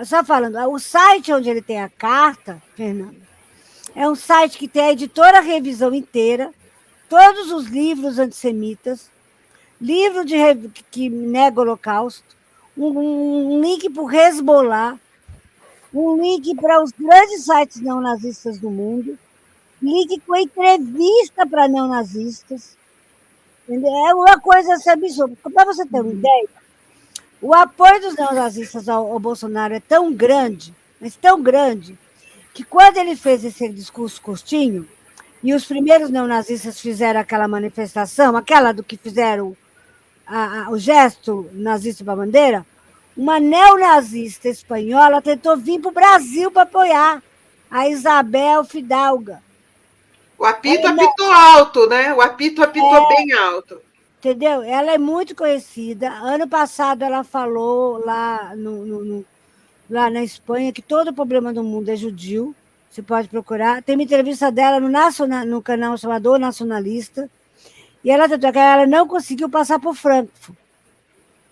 Só falando, o site onde ele tem a carta, Fernanda, é um site que tem a editora Revisão inteira, todos os livros antissemitas, livro que nega o Holocausto, um link para o Hezbollah, um link para os grandes sites neonazistas do mundo, link com entrevista para neonazistas. Entendeu? É uma coisa assim, absurda. Para você ter uma ideia, o apoio dos neonazistas ao Bolsonaro é tão grande, mas tão grande, que quando ele fez esse discurso curtinho, e os primeiros neonazistas fizeram aquela manifestação, aquela do que fizeram o gesto nazista para a bandeira, uma neonazista espanhola tentou vir para o Brasil para apoiar a Isabel Fidalga. O apito apitou alto, né? O apito apitou bem alto. Entendeu? Ela é muito conhecida. Ano passado ela falou lá, lá na Espanha que todo o problema do mundo é judio. Você pode procurar. Tem uma entrevista dela no canal chamado O Nacionalista. E ela não conseguiu passar por Frankfurt.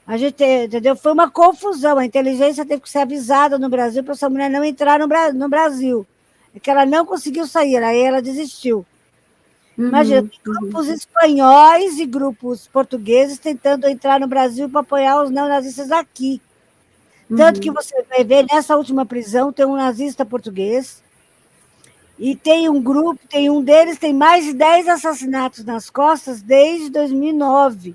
A gente, entendeu? Foi uma confusão. A inteligência teve que ser avisada no Brasil para essa mulher não entrar no Brasil. É que ela não conseguiu sair, aí ela desistiu. Imagina, tem grupos espanhóis e grupos portugueses tentando entrar no Brasil para apoiar os neonazistas aqui. Tanto que você vai ver, nessa última prisão, tem um nazista português, e tem um deles tem mais de 10 assassinatos nas costas desde 2009.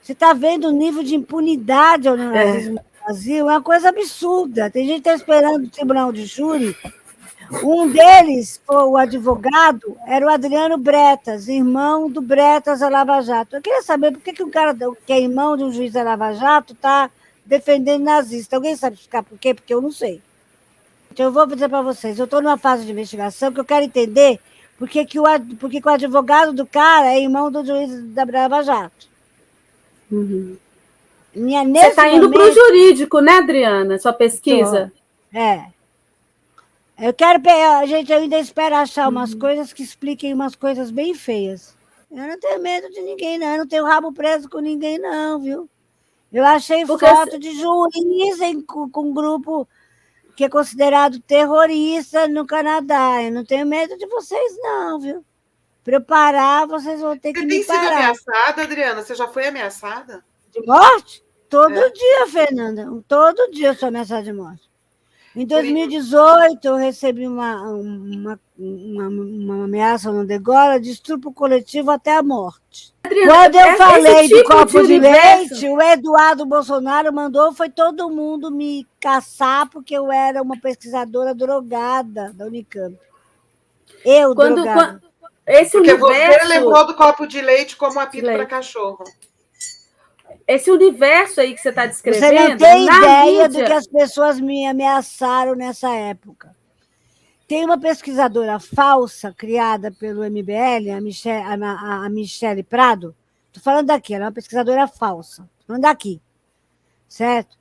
Você está vendo o nível de impunidade ao neonazismo no Brasil? É uma coisa absurda. Tem gente que está esperando o tribunal de júri. Um deles, o advogado, era o Adriano Bretas, irmão do Bretas da Lava Jato. Eu queria saber por que um cara que é irmão de um juiz da Lava Jato está defendendo nazista. Alguém sabe explicar por quê? Porque eu não sei. Então, eu vou dizer para vocês, eu estou numa fase de investigação que eu quero entender por que o advogado do cara é irmão do juiz da Lava Jato. Você está indo para o jurídico, né, Adriana? Sua pesquisa? Eu quero... A gente ainda espera achar umas coisas que expliquem umas coisas bem feias. Eu não tenho medo de ninguém, não. Eu não tenho rabo preso com ninguém, não, viu? Eu achei foto de juiz com um grupo que é considerado terrorista no Canadá. Eu não tenho medo de vocês, não, viu? Preparar, vocês vão ter que me parar. Você tem sido ameaçada, Adriana? Você já foi ameaçada? De morte? Todo dia, Fernanda. Todo dia eu sou ameaçada de morte. Em 2018, eu recebi uma ameaça no Degola de estupro coletivo até a morte. Adriana, quando eu falei do tipo copo de universo... leite, o Eduardo Bolsonaro mandou, foi todo mundo me caçar, porque eu era uma pesquisadora drogada da Unicamp. Eu, drogada. Esse porque universo... você lembrou do copo de leite como apito para cachorro. Esse universo aí que você está descrevendo... Você não tem ideia do que as pessoas me ameaçaram nessa época. Tem uma pesquisadora falsa criada pelo MBL, a Michele Prado. Estou falando daqui, ela é uma pesquisadora falsa. Estou falando daqui, certo?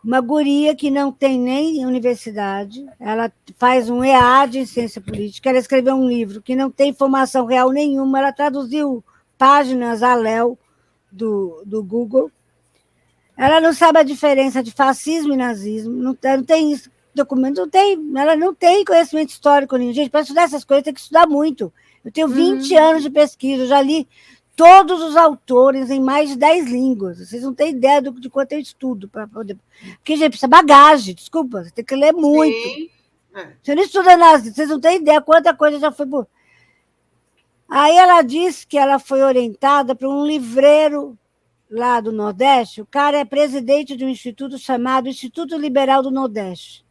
Uma guria que não tem nem universidade, ela faz um EAD em ciência política, ela escreveu um livro que não tem formação real nenhuma, ela traduziu páginas a léu do Google. Ela não sabe a diferença de fascismo e nazismo, não tem isso. Documento ela não tem conhecimento histórico nenhum. Gente, para estudar essas coisas tem que estudar muito. Eu tenho 20 anos de pesquisa, eu já li todos os autores em mais de 10 línguas. Vocês não têm ideia de quanto eu estudo para poder. Porque, gente, precisa bagagem, desculpa, você tem que ler muito. Sim. Você não estuda nada, vocês não têm ideia quanta coisa já foi por. Aí ela disse que ela foi orientada por um livreiro lá do Nordeste. O cara é presidente de um instituto chamado Instituto Liberal do Nordeste.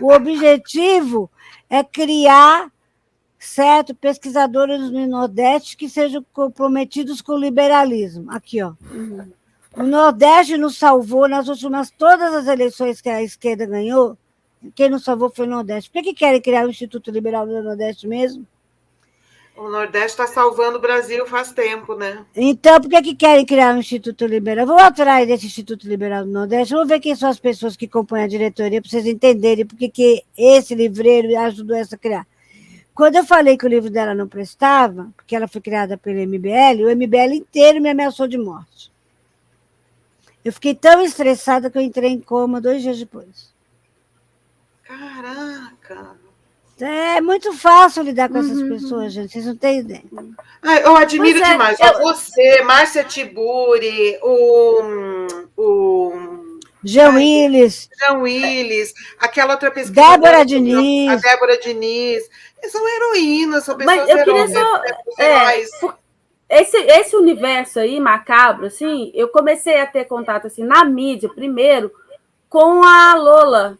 O objetivo é criar, certo, pesquisadores no Nordeste que sejam comprometidos com o liberalismo. Aqui, ó. O Nordeste nos salvou nas últimas todas as eleições que a esquerda ganhou. Quem nos salvou foi o Nordeste. Por que querem criar o Instituto Liberal do Nordeste mesmo? O Nordeste está salvando o Brasil faz tempo, né? Então, por que querem criar um Instituto Liberal? Vou atrás desse Instituto Liberal do Nordeste, vamos ver quem são as pessoas que compõem a diretoria, para vocês entenderem por que esse livreiro ajudou essa a criar. Quando eu falei que o livro dela não prestava, porque ela foi criada pelo MBL, o MBL inteiro me ameaçou de morte. Eu fiquei tão estressada que eu entrei em coma 2 dias depois. Caraca! É muito fácil lidar com essas pessoas, gente. Vocês não têm ideia. Eu admiro demais. Você, Márcia Tiburi, o Jean Willis, aquela outra pesquisadora. Débora Diniz. A Débora Diniz. São heroínas, são pessoas heróis. Esse universo aí, macabro, assim, eu comecei a ter contato assim, na mídia, primeiro, com a Lola,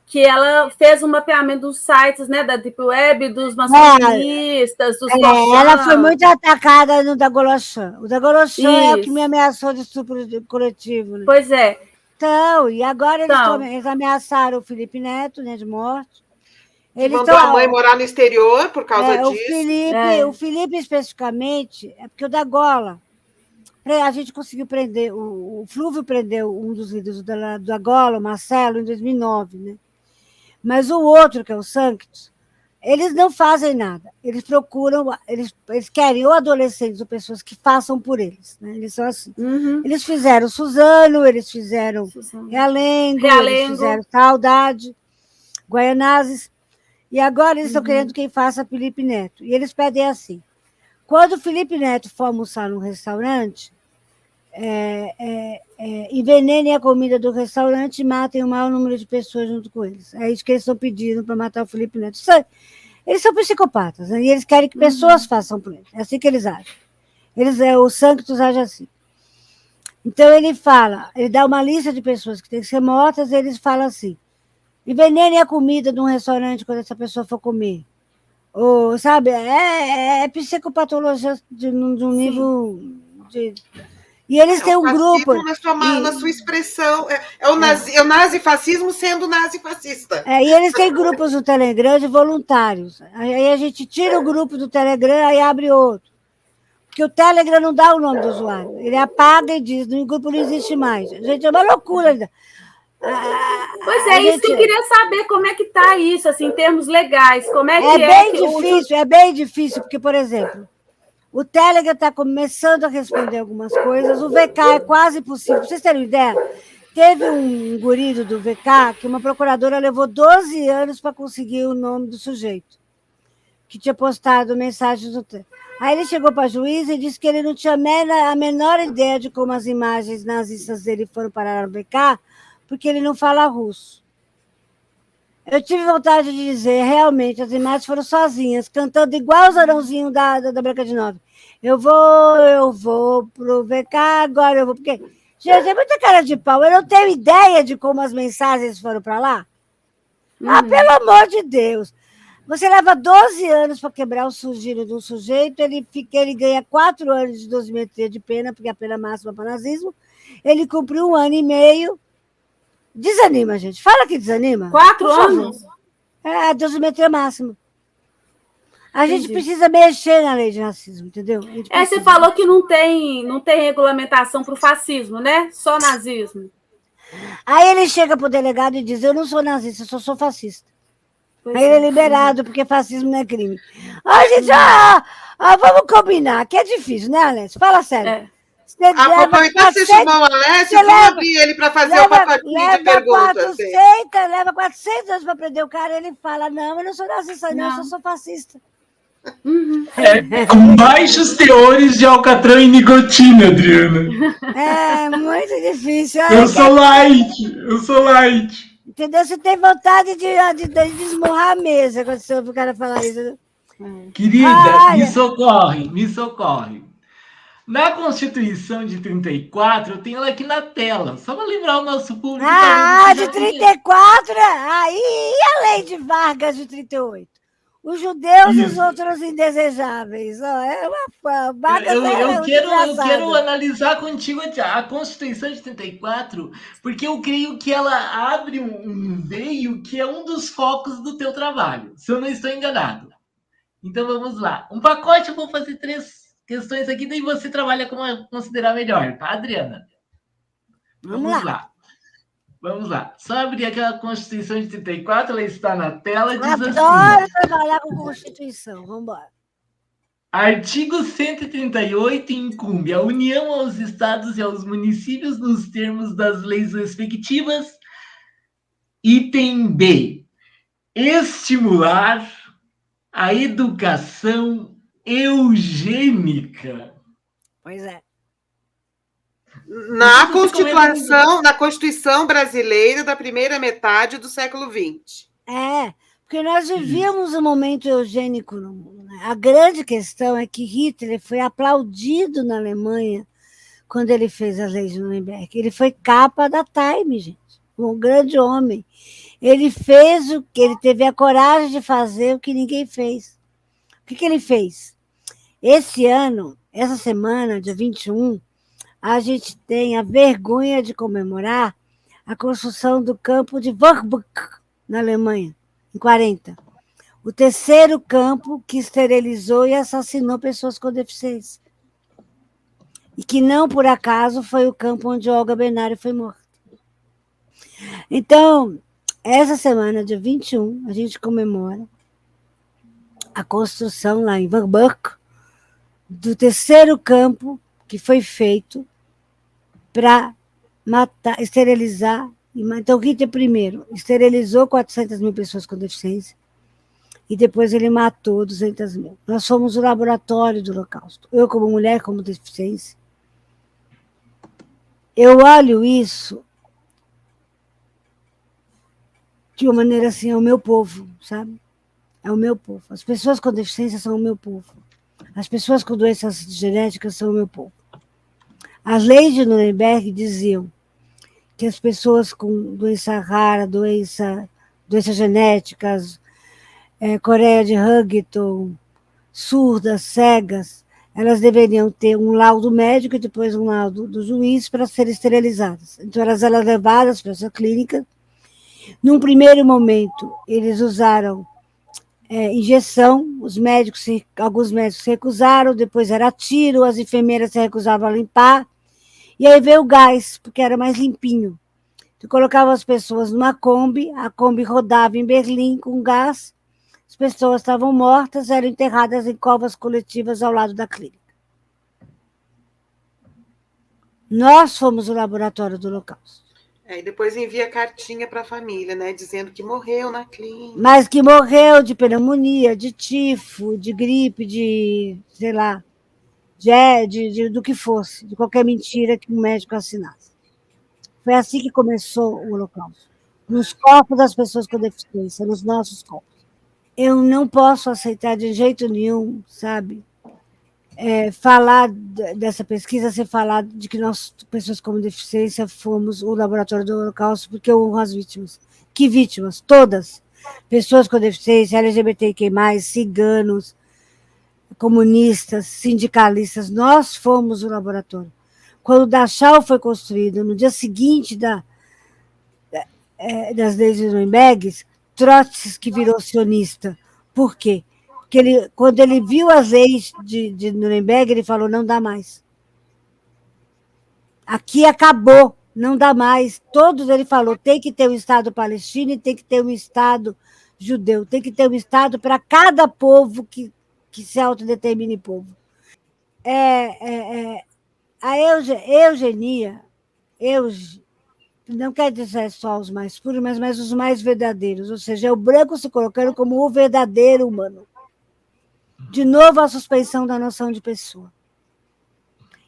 que ela fez um mapeamento dos sites, né, da Deep Web, dos maçonistas, dos ela foi muito atacada no Dagoloshan. O Dagoloshan é o que me ameaçou de estupro coletivo. Né? Pois é. Então, e agora eles ameaçaram o Felipe Neto, né, de morte. Eles mandou a mãe morar no exterior por causa disso. O Felipe, especificamente, é porque o Dagola, a gente conseguiu prender, o Flúvio prendeu um dos líderes do Dagola, o Marcelo, em 2009, né? Mas o outro, que é o Sanctus, eles não fazem nada. Eles procuram, eles querem ou adolescentes ou pessoas que façam por eles. Né? Eles são assim. Eles fizeram Suzano, eles fizeram Realengo, eles fizeram Saudade, Guaianazes, e agora eles estão querendo quem faça Felipe Neto. E eles pedem assim, quando o Felipe Neto for almoçar num restaurante, envenenem a comida do restaurante e matem o maior número de pessoas junto com eles. É isso que eles estão pedindo para matar o Felipe Neto. Eles são psicopatas, né? E eles querem que pessoas façam por eles. É assim que eles agem. O Sanctus age assim. Então ele dá uma lista de pessoas que têm que ser mortas e eles falam assim, envenenem a comida de um restaurante quando essa pessoa for comer. Ou, sabe, é psicopatologia de um nível de... E eles têm um grupo. Na sua expressão. É o nazifascismo sendo nazifascista. E eles têm grupos no Telegram de voluntários. Aí a gente tira o grupo do Telegram e abre outro. Porque o Telegram não dá o nome do usuário. Ele apaga e diz, o grupo não existe mais. Gente, é uma loucura. Pois é, isso que eu queria saber, como é que está isso, assim, em termos legais. Como é que é bem difícil, porque, por exemplo, o Telegram está começando a responder algumas coisas, o VK é quase impossível. Para vocês terem uma ideia, teve um guri do VK que uma procuradora levou 12 anos para conseguir o nome do sujeito, que tinha postado mensagens no Telegram. Aí ele chegou para a juíza e disse que ele não tinha a menor ideia de como as imagens nazistas dele foram parar no VK, porque ele não fala russo. Eu tive vontade de dizer, realmente, as imagens foram sozinhas, cantando igual os Arãozinhos da Branca de Neve. Eu vou pro VK, agora eu vou. Porque, gente, é muita cara de pau. Eu não tenho ideia de como as mensagens foram para lá. Ah, pelo amor de Deus. Você leva 12 anos para quebrar o sigilo de um sujeito, ele ganha 4 anos de dosimetria de pena, porque é a pena máxima para nazismo. Ele cumpriu 1 ano e meio. Desanima, gente. Fala que desanima. 4 anos? É a dosimetria máxima. A gente precisa mexer na lei de racismo, entendeu? Você falou que não tem regulamentação para o fascismo, né? Só nazismo. Aí ele chega para o delegado e diz, eu não sou nazista, eu só sou fascista. Aí ele é liberado, porque fascismo não é crime. Gente, vamos combinar, que é difícil, né, Alessio? Fala sério. Aproveitar que você chamou o Alessio, vamos abrir ele para fazer o pacotinho de perguntas. Leva 400 anos para prender o cara, ele fala, não, eu não sou nazista, não, eu só sou fascista. Com baixos teores de alcatrão e nicotina, Adriana. É muito difícil. Eu sou light. Entendeu? Você tem vontade de esmurrar a mesa quando você ouve o cara falar isso. Querida, me socorre. Na Constituição de 34, eu tenho ela aqui na tela, só para lembrar o nosso público. De 34? Aí, e a lei de Vargas de 38? Os judeus e os outros indesejáveis. Eu quero analisar contigo a Constituição de 34, porque eu creio que ela abre um veio que é um dos focos do teu trabalho, se eu não estou enganado. Então vamos lá. Um pacote, eu vou fazer 3 questões aqui, daí você trabalha como considerar melhor, tá, Adriana? Vamos lá. Só abrir aquela Constituição de 34, ela está na tela, diz assim... Adoro trabalhar com Constituição, vamos embora. Artigo 138 incumbe a União aos estados e aos municípios nos termos das leis respectivas. Item B. Estimular a educação eugênica. Pois é. Na Constituição brasileira da primeira metade do século XX. Porque nós vivíamos um momento eugênico no mundo. Né? A grande questão é que Hitler foi aplaudido na Alemanha quando ele fez as leis de Nuremberg. Ele foi capa da Time, gente. Um grande homem. Ele fez o que ele teve a coragem de fazer o que ninguém fez. O que ele fez? Esse ano, essa semana, dia 21, a gente tem a vergonha de comemorar a construção do campo de Warburg, na Alemanha, em 40. O terceiro campo que esterilizou e assassinou pessoas com deficiência. E que não, por acaso, foi o campo onde Olga Benário foi morta. Então, essa semana, dia 21, a gente comemora a construção lá em Warburg do terceiro campo que foi feito para matar, esterilizar. Então, Hitler primeiro esterilizou 400 mil pessoas com deficiência e depois ele matou 200 mil. Nós fomos o laboratório do Holocausto. Eu, como mulher com deficiência, eu olho isso de uma maneira assim, é o meu povo, sabe? É o meu povo. As pessoas com deficiência são o meu povo. As pessoas com doenças genéticas são o meu povo. As leis de Nuremberg diziam que as pessoas com doença rara, doenças genéticas, Coreia de Huntington, surdas, cegas, elas deveriam ter um laudo médico e depois um laudo do juiz para serem esterilizadas. Então, elas eram levadas para essa clínica. Num primeiro momento, eles usaram injeção, alguns médicos se recusaram, depois era tiro, as enfermeiras se recusavam a limpar, e aí veio o gás, porque era mais limpinho. Tu colocava as pessoas numa Kombi, a Kombi rodava em Berlim com gás, as pessoas estavam mortas, eram enterradas em covas coletivas ao lado da clínica. Nós fomos o laboratório do Holocausto. E depois envia cartinha para a família, né, dizendo que morreu na clínica. Mas que morreu de pneumonia, de tifo, de gripe, de, sei lá, do que fosse, de qualquer mentira que um médico assinasse. Foi assim que começou o Holocausto. nos corpos das pessoas com deficiência, nos nossos corpos. Eu não posso aceitar de jeito nenhum, sabe, falar dessa pesquisa sem falar de que nós, pessoas com deficiência, fomos o laboratório do Holocausto, porque eu honro as vítimas. Que vítimas? Todas. Pessoas com deficiência, LGBTQ+, ciganos, comunistas, sindicalistas, nós fomos o laboratório. Quando o Dachau foi construído, no dia seguinte das leis de Nuremberg, Trotsky virou sionista. Por quê? Porque quando ele viu as leis de Nuremberg, ele falou, não dá mais. Aqui acabou, não dá mais. Todos, ele falou, tem que ter um Estado palestino e tem que ter um Estado judeu, tem que ter um Estado para cada povo que se autodetermine povo. A eugenia, não quer dizer só os mais puros, mas os mais verdadeiros, ou seja, é o branco se colocando como o verdadeiro humano. De novo, a suspensão da noção de pessoa.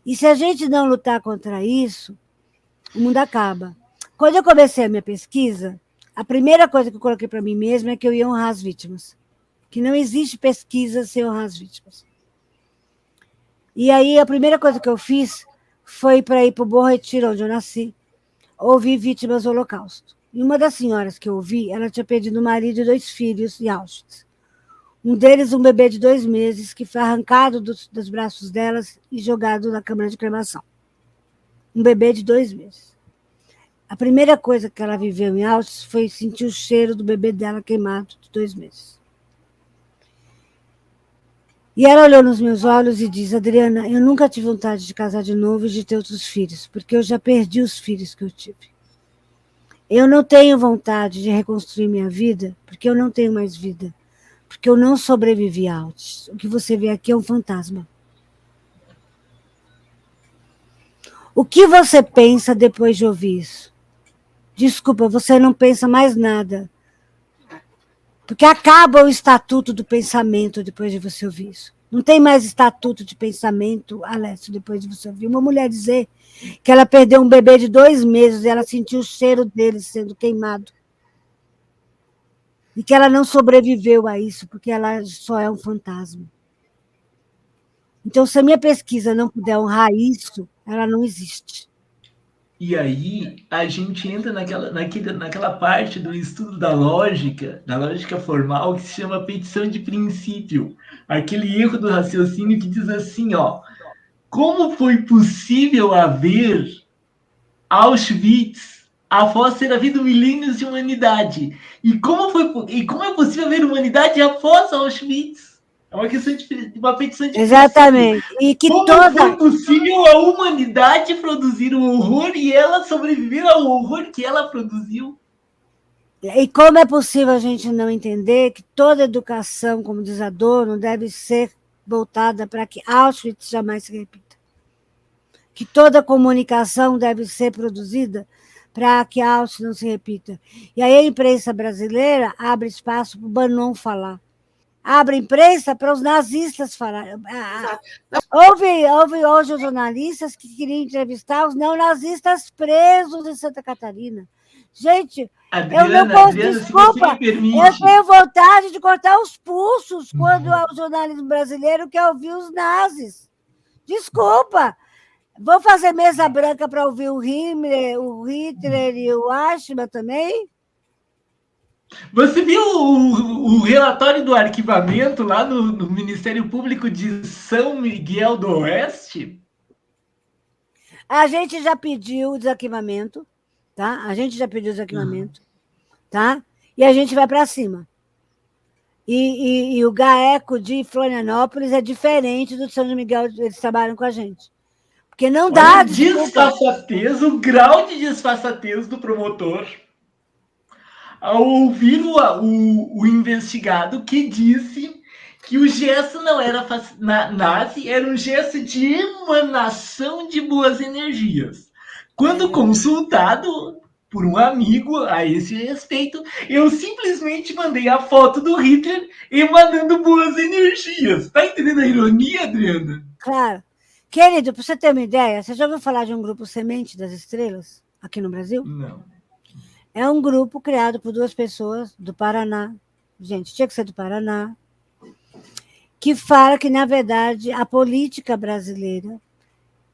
E se a gente não lutar contra isso, o mundo acaba. Quando eu comecei a minha pesquisa, a primeira coisa que eu coloquei para mim mesma é que eu ia honrar as vítimas. Que não existe pesquisa sem honrar as vítimas. E aí, a primeira coisa que eu fiz foi para ir para o Bom Retiro, onde eu nasci, ouvir vítimas do Holocausto. E uma das senhoras que eu ouvi, ela tinha perdido um marido e 2 filhos em Auschwitz. Um deles, um bebê de 2 meses, que foi arrancado dos braços delas e jogado na câmara de cremação. Um bebê de 2 meses. A primeira coisa que ela viveu em Auschwitz foi sentir o cheiro do bebê dela queimado de 2 meses. E ela olhou nos meus olhos e disse, Adriana, eu nunca tive vontade de casar de novo e de ter outros filhos, porque eu já perdi os filhos que eu tive. Eu não tenho vontade de reconstruir minha vida, porque eu não tenho mais vida, porque eu não sobrevivi a Auschwitz. O que você vê aqui é um fantasma. O que você pensa depois de ouvir isso? Desculpa, você não pensa mais nada. Porque acaba o estatuto do pensamento depois de você ouvir isso. Não tem mais estatuto de pensamento, Alessio, depois de você ouvir uma mulher dizer que ela perdeu um bebê de 2 meses e ela sentiu o cheiro dele sendo queimado. E que ela não sobreviveu a isso, porque ela só é um fantasma. Então, se a minha pesquisa não puder honrar isso, ela não existe. E aí a gente entra naquela parte do estudo da lógica formal, que se chama petição de princípio. Aquele erro do raciocínio que diz assim, ó, como foi possível haver Auschwitz após ter havido milênios de humanidade? E como é possível haver humanidade após Auschwitz? É uma questão de uma petição de Exatamente. princípio. E que como foi possível a humanidade produzir o horror e ela sobreviver ao horror que ela produziu? E como é possível a gente não entender que toda educação, como diz Adorno, deve ser voltada para que Auschwitz jamais se repita? Que toda comunicação deve ser produzida para que Auschwitz não se repita. E aí a imprensa brasileira abre espaço para o Bannon falar. Abre imprensa para os nazistas falarem. Houve hoje jornalistas que queriam entrevistar os neonazistas presos em Santa Catarina. Gente, Adriana, eu não posso, desculpa, eu tenho vontade de cortar os pulsos quando o jornalismo brasileiro quer ouvir os nazis. Desculpa. Vou fazer mesa branca para ouvir o Hitler e o Eichmann também? Você viu o relatório do arquivamento lá no Ministério Público de São Miguel do Oeste? A gente já pediu o desarquivamento, tá? A gente já pediu o desarquivamento, tá? E a gente vai para cima. E o GAECO de Florianópolis é diferente do São Miguel, eles trabalham com a gente. Porque não dá... o grau de disfarçatez do promotor ao ouvir o investigado que disse que o gesto não era nazi, era um gesto de emanação de boas energias. Quando consultado por um amigo a esse respeito, eu simplesmente mandei a foto do Hitler emanando boas energias. Tá entendendo a ironia, Adriana? Claro. Querido, para você ter uma ideia, você já ouviu falar de um grupo Semente das Estrelas aqui no Brasil? Não. É um grupo criado por 2 pessoas do Paraná, gente, tinha que ser do Paraná, que fala que, na verdade, a política brasileira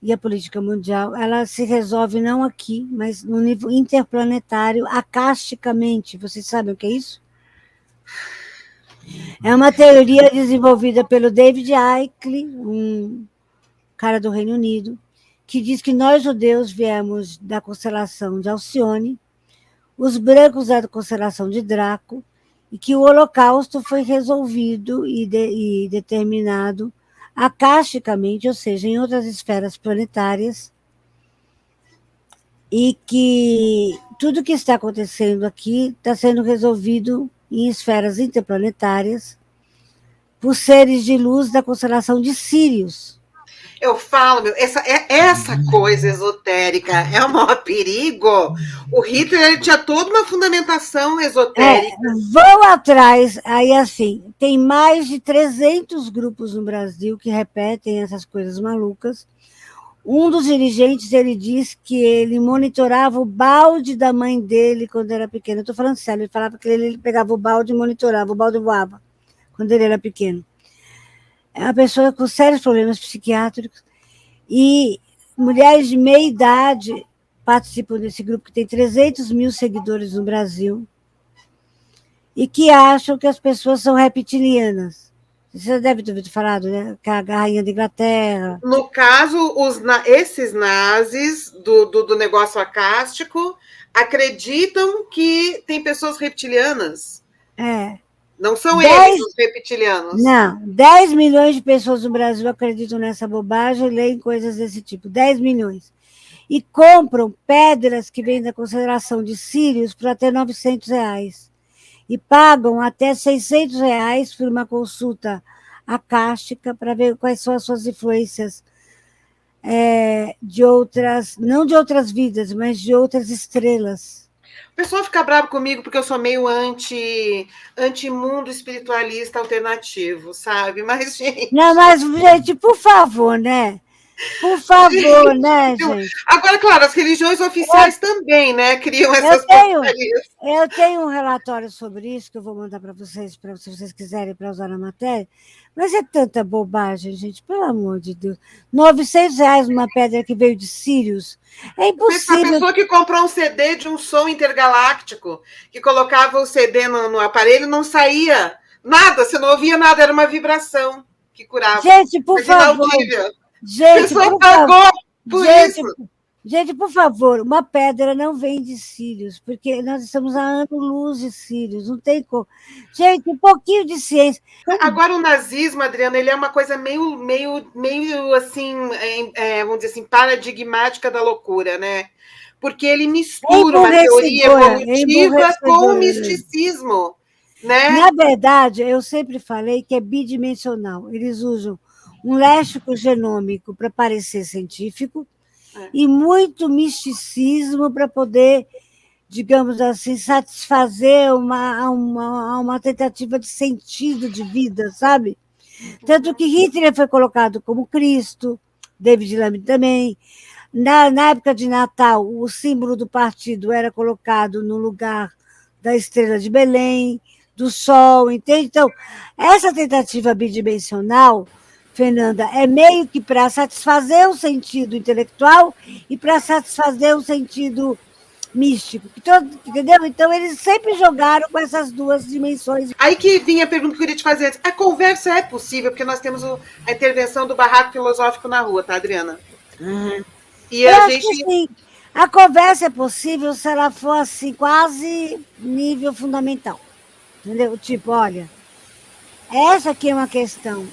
e a política mundial, ela se resolve não aqui, mas no nível interplanetário, acasticamente. Vocês sabem o que é isso? É uma teoria desenvolvida pelo David Icke, um cara do Reino Unido, que diz que nós, judeus, viemos da constelação de Alcione, os brancos da constelação de Draco, e que o Holocausto foi resolvido e determinado acasticamente, ou seja, em outras esferas planetárias, e que tudo que está acontecendo aqui está sendo resolvido em esferas interplanetárias por seres de luz da constelação de Sírius. Eu falo, essa coisa esotérica é o maior perigo. O Hitler tinha toda uma fundamentação esotérica. Vão atrás, aí assim, tem mais de 300 grupos no Brasil que repetem essas coisas malucas. Um dos dirigentes, ele diz que ele monitorava o balde da mãe dele quando era pequeno. Eu estou falando sério, ele falava que ele pegava o balde e monitorava, o balde voava quando ele era pequeno. É uma pessoa com sérios problemas psiquiátricos, e mulheres de meia idade participam desse grupo, que tem 300 mil seguidores no Brasil, e que acham que as pessoas são reptilianas. Você deve ter ouvido falar, né? Que a rainha da Inglaterra. No caso, esses nazis do negócio acástico acreditam que tem pessoas reptilianas. Não são eles os reptilianos. Não, 10 milhões de pessoas no Brasil acreditam nessa bobagem e leem coisas desse tipo. 10 milhões. E compram pedras que vêm da consideração de Sírios por até R$900. E pagam até R$600 por uma consulta acástica para ver quais são as suas influências de outras, não de outras vidas, mas de outras estrelas. O pessoal fica bravo comigo porque eu sou meio anti-mundo espiritualista alternativo, sabe? Mas, gente... Não, mas, gente, por favor, né? Por favor, né, gente? Agora, claro, as religiões oficiais também, né, criam essas Eu tenho um relatório sobre isso que eu vou mandar para vocês, se vocês quiserem, para usar na matéria, mas é tanta bobagem, gente, pelo amor de Deus. R$900 uma pedra que veio de Sírios. É impossível. A pessoa que comprou um CD de um som intergaláctico, que colocava o CD no aparelho, não saía nada, você não ouvia nada, era uma vibração que curava. Gente, por favor. Gente, a pessoa pagou por isso. Gente, por favor, uma pedra não vem de Sírios, porque nós estamos a ano-luz de Sírios, não tem como. Gente, um pouquinho de ciência. Agora, o nazismo, Adriana, ele é uma coisa meio assim, vamos dizer assim, paradigmática da loucura, né? Porque ele mistura uma teoria evolutiva com o misticismo, né? Na verdade, eu sempre falei que é bidimensional. Eles usam um léxico genômico para parecer científico, e muito misticismo para poder, digamos assim, satisfazer uma tentativa de sentido de vida, sabe? Tanto que Hitler foi colocado como Cristo, David Lamy também. Na época de Natal, o símbolo do partido era colocado no lugar da estrela de Belém, do Sol, entende? Então, essa tentativa bidimensional, Fernanda, é meio que para satisfazer o sentido intelectual e para satisfazer o sentido místico. Entendeu? Então, eles sempre jogaram com essas duas dimensões. Aí que vinha a pergunta que eu queria te fazer antes. A conversa é possível, porque nós temos a intervenção do barraco filosófico na rua, tá, Adriana? E eu acho que sim. A conversa é possível se ela for assim, quase nível fundamental. Entendeu? Tipo, olha, essa aqui é uma questão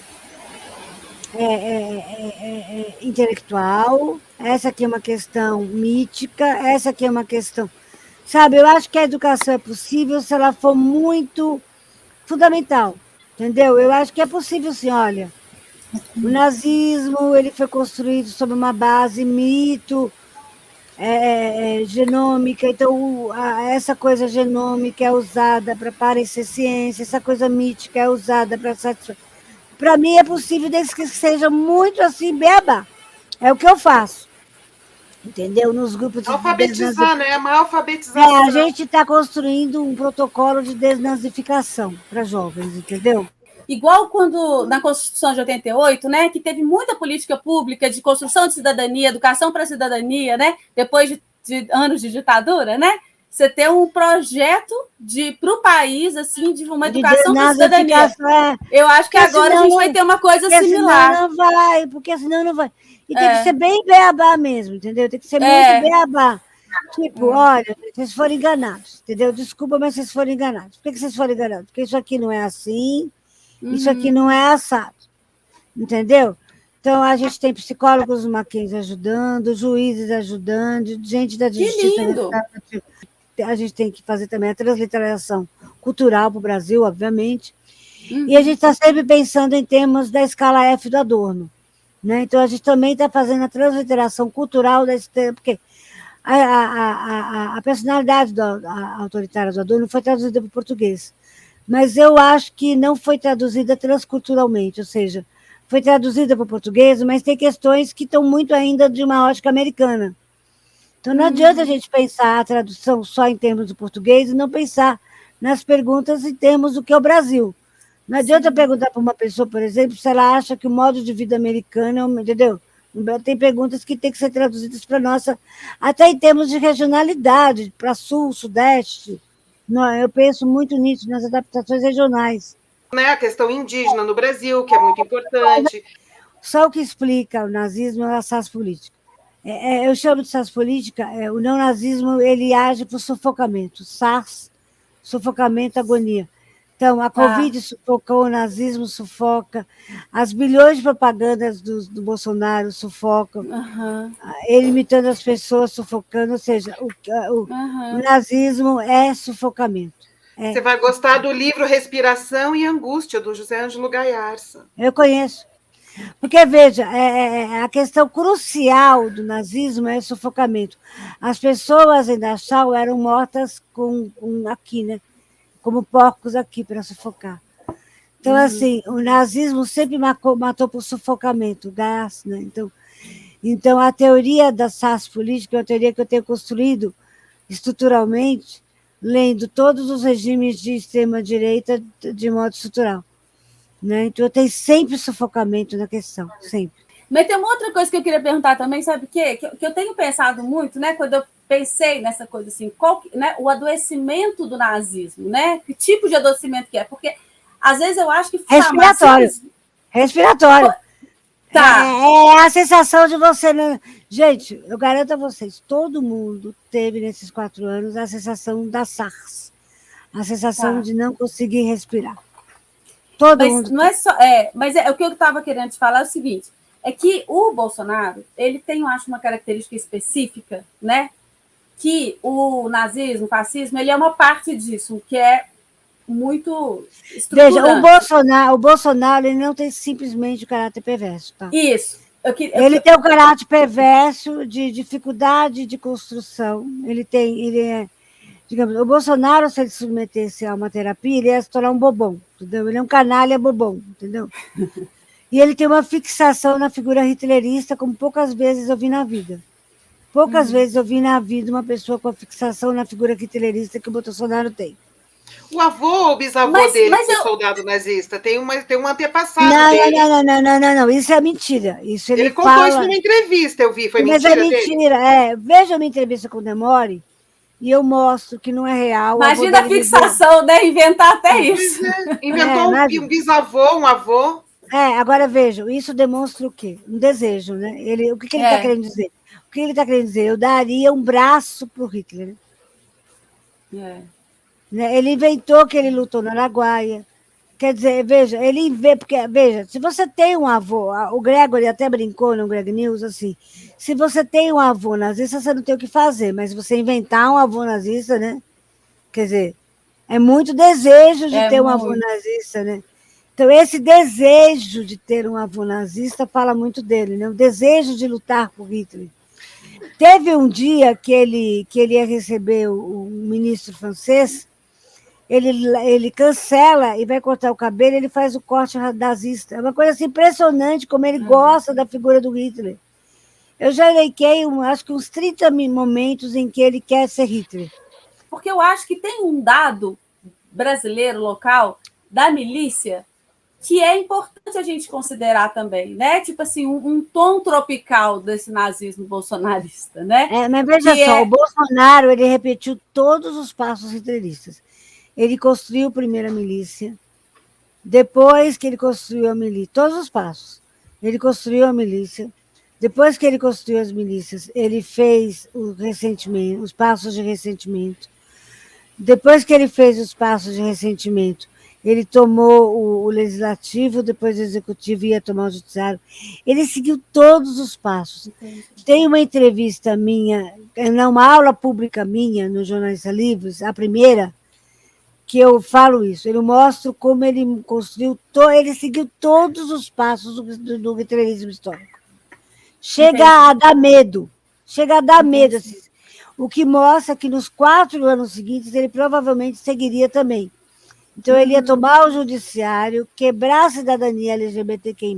intelectual, essa aqui é uma questão mítica, essa aqui é uma questão... Sabe, eu acho que a educação é possível se ela for muito fundamental, entendeu? Eu acho que é possível, sim, olha, o nazismo ele foi construído sobre uma base mito, genômica, então essa coisa genômica é usada para parecer ciência, essa coisa mítica é usada para satisfazer. Para mim é possível desde que seja muito assim, beba. É o que eu faço. entendeu? Nos grupos de alfabetizar, né? Uma alfabetização. a gente está construindo um protocolo de desnazificação para jovens, entendeu? Igual quando, na Constituição de 88, né, que teve muita política pública de construção de cidadania, educação para a cidadania, né, depois de anos de ditadura, né, você tem um projeto para o país, assim, de uma educação para a cidadania. Eu acho que agora a gente vai ter uma coisa similar. Porque senão não vai. E tem que ser bem beabá mesmo, entendeu? Tem que ser muito beabá. Tipo, olha, vocês foram enganados, entendeu? Desculpa, mas vocês foram enganados. Por que vocês foram enganados? Porque isso aqui não é assim, isso aqui não é assado, entendeu? Então, a gente tem psicólogos do Mackenzie ajudando, juízes ajudando, gente da justiça. Que lindo! A gente tem que fazer também a transliteração cultural para o Brasil, obviamente. E a gente está sempre pensando em termos da escala F do Adorno. Né? Então, a gente também está fazendo a transliteração cultural desse tempo, porque a personalidade autoritária do Adorno foi traduzida para o português. Mas eu acho que não foi traduzida transculturalmente, ou seja, foi traduzida para o português, mas tem questões que estão muito ainda de uma ótica americana. Então, não adianta a gente pensar a tradução só em termos do português e não pensar nas perguntas em termos do que é o Brasil. Não adianta perguntar para uma pessoa, por exemplo, se ela acha que o modo de vida americano, entendeu? Tem perguntas que têm que ser traduzidas para a nossa, até em termos de regionalidade, para sul, sudeste. Eu penso muito nisso, nas adaptações regionais. Né, a questão indígena no Brasil, que é muito importante. Só o que explica o nazismo é a SAS política. Eu chamo de SAS política, o neonazismo ele age por sufocamento. SAS, sufocamento, agonia. Então, a Covid sufocou, o nazismo sufoca, as bilhões de propagandas do Bolsonaro sufocam, ele imitando as pessoas, sufocando, ou seja, o nazismo é sufocamento. Você vai gostar do livro Respiração e Angústia, do José Ângelo Gaiarsa. Eu conheço. Porque, veja, a questão crucial do nazismo é o sufocamento. As pessoas em Dachau eram mortas aqui, né? Como porcos aqui, para sufocar. Então, assim, o nazismo sempre matou por sufocamento, gás, né? Então, a teoria da SAS política é uma teoria que eu tenho construído estruturalmente, lendo todos os regimes de extrema-direita de modo estrutural. Né? Então, tem sempre sufocamento na questão, sempre. Mas tem uma outra coisa que eu queria perguntar também, sabe o quê? Que eu tenho pensado muito, né? Quando eu pensei nessa coisa assim, né? O adoecimento do nazismo, né? Que tipo de adoecimento que é? Porque, às vezes, eu acho que... Respiratório. Tá. É a sensação de você... Né? Gente, eu garanto a vocês, todo mundo teve, nesses 4 anos, a sensação da SARS. A sensação de não conseguir respirar. Todo mundo. Não é só, mas o que eu estava querendo te falar é o seguinte, é que o Bolsonaro, ele tem, eu acho, uma característica específica, né? Que o nazismo, o fascismo, ele é uma parte disso, que é muito estruturante. Veja, o Bolsonaro ele não tem simplesmente o caráter perverso, tá? Isso. Ele tem um caráter perverso de dificuldade de construção. Digamos, o Bolsonaro, se ele se submetesse a uma terapia, ele ia se tornar um bobão, entendeu? Ele é um canalha bobão, entendeu? E ele tem uma fixação na figura hitlerista, como poucas vezes eu vi na vida. Poucas vezes eu vi na vida uma pessoa com a fixação na figura hitlerista que o Bolsonaro tem. O avô ou bisavô dele foi soldado nazista? Tem um antepassado dele. Não. Isso é mentira. Isso ele contou fala... isso numa entrevista, eu vi. Foi mentira dele? Mas é mentira, Veja uma entrevista com o Demore, e eu mostro que não é real. Imagina a fixação, né? Inventar até isso. Inventou um bisavô, um avô. Agora vejam, isso demonstra o quê? Um desejo, né? O que ele está querendo dizer? O que ele está querendo dizer? Eu daria um braço para o Hitler. Ele inventou que ele lutou no Araguaia. Quer dizer, veja, se você tem um avô, o Gregory até brincou no Greg News, assim, se você tem um avô nazista, você não tem o que fazer, mas você inventar um avô nazista, né? Quer dizer, é muito desejo de ter um avô nazista, né? Então, esse desejo de ter um avô nazista fala muito dele, né? O desejo de lutar por Hitler. Teve um dia que ele ia receber o ministro francês, ele cancela e vai cortar o cabelo, ele faz o corte nazista. É uma coisa assim, impressionante como ele gosta da figura do Hitler. Eu já elenquei, acho que uns 30 momentos em que ele quer ser Hitler. Porque eu acho que tem um dado brasileiro, local, da milícia, que é importante a gente considerar também, né? Tipo assim, um tom tropical desse nazismo bolsonarista, né? Mas veja só, o Bolsonaro, ele repetiu todos os passos hitleristas. Ele construiu primeiro a milícia, depois que ele construiu a milícia, todos os passos. Ele construiu a milícia, depois que ele construiu as milícias, ele fez o ressentimento, os passos de ressentimento. Depois que ele fez os passos de ressentimento, ele tomou o legislativo, depois o executivo ia tomar o judiciário. Ele seguiu todos os passos. Tem uma entrevista minha, uma aula pública minha no Jornalista Livres, a primeira, que eu falo isso. Eu mostro como ele construiu, ele seguiu todos os passos do hitlerismo histórico. Chega a dar medo. Chega a dar medo. Assim. O que mostra que nos 4 anos seguintes ele provavelmente seguiria também. Então, ele ia tomar o judiciário, quebrar a cidadania LGBTQI+,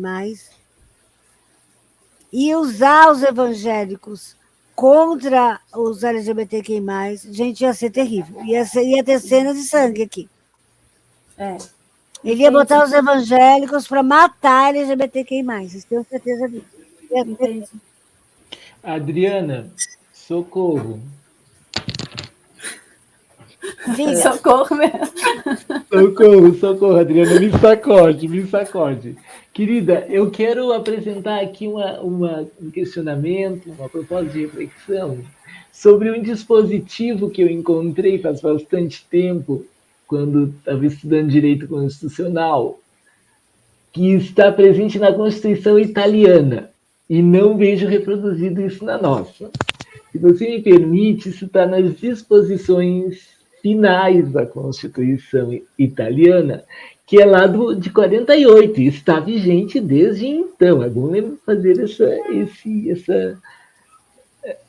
e usar os evangélicos contra os LGBTQI+. Gente, ia ser terrível. Ia ter cenas de sangue aqui. Ele ia botar os evangélicos para matar LGBTQI+. Vocês tenham certeza disso. Entendi. Adriana, socorro. Socorro mesmo. Socorro, Adriana, me sacode. Querida, eu quero apresentar aqui um questionamento, uma proposta de reflexão sobre um dispositivo que eu encontrei faz bastante tempo, quando estava estudando Direito Constitucional, que está presente na Constituição italiana, e não vejo reproduzido isso na nossa. Se você me permite, isso está nas disposições finais da Constituição italiana, que é lá de 48, e está vigente desde então. É bom fazer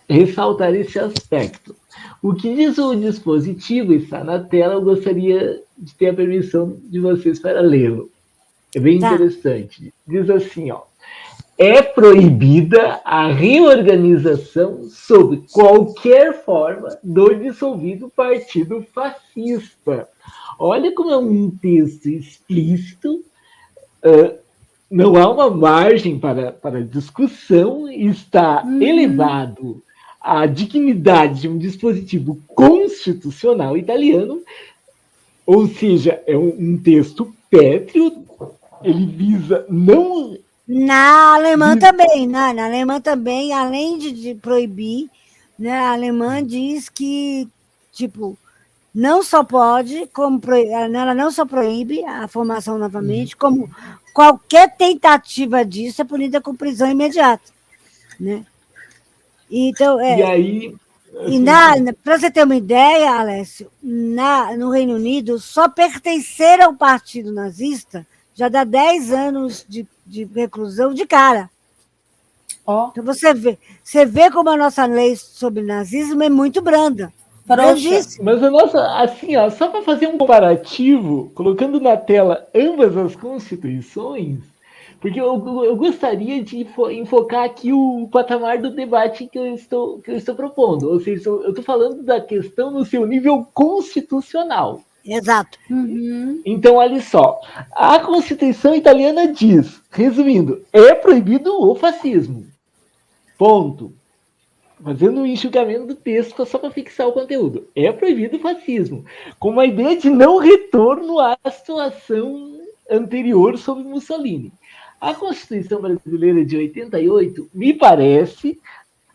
ressaltar esse aspecto. O que diz o dispositivo está na tela, eu gostaria de ter a permissão de vocês para lê-lo. É bem interessante. Diz assim, ó. É proibida a reorganização sob qualquer forma do dissolvido partido fascista. Olha como é um texto explícito, não há uma margem para discussão, está elevado à dignidade de um dispositivo constitucional italiano, ou seja, é um texto pétreo, ele visa não... Na alemã também, além de proibir, né, a alemã diz que, tipo, não só pode, ela não só proíbe a formação novamente, como qualquer tentativa disso é punida com prisão imediata, né? Então, e aí... Para você ter uma ideia, Alessio, no Reino Unido, só pertencer ao partido nazista já dá 10 anos de reclusão de cara. Então você vê como a nossa lei sobre nazismo é muito branda. Mas a nossa, assim, ó, só para fazer um comparativo, colocando na tela ambas as constituições, porque eu gostaria de enfocar aqui o patamar do debate que eu estou propondo. Ou seja, eu estou falando da questão no seu nível constitucional. Exato. Então, olha só. A Constituição italiana diz, resumindo, é proibido o fascismo. Ponto. Fazendo um enxugamento do texto só para fixar o conteúdo. É proibido o fascismo. Com uma ideia de não retorno à situação anterior sobre Mussolini. A Constituição brasileira de 88, me parece,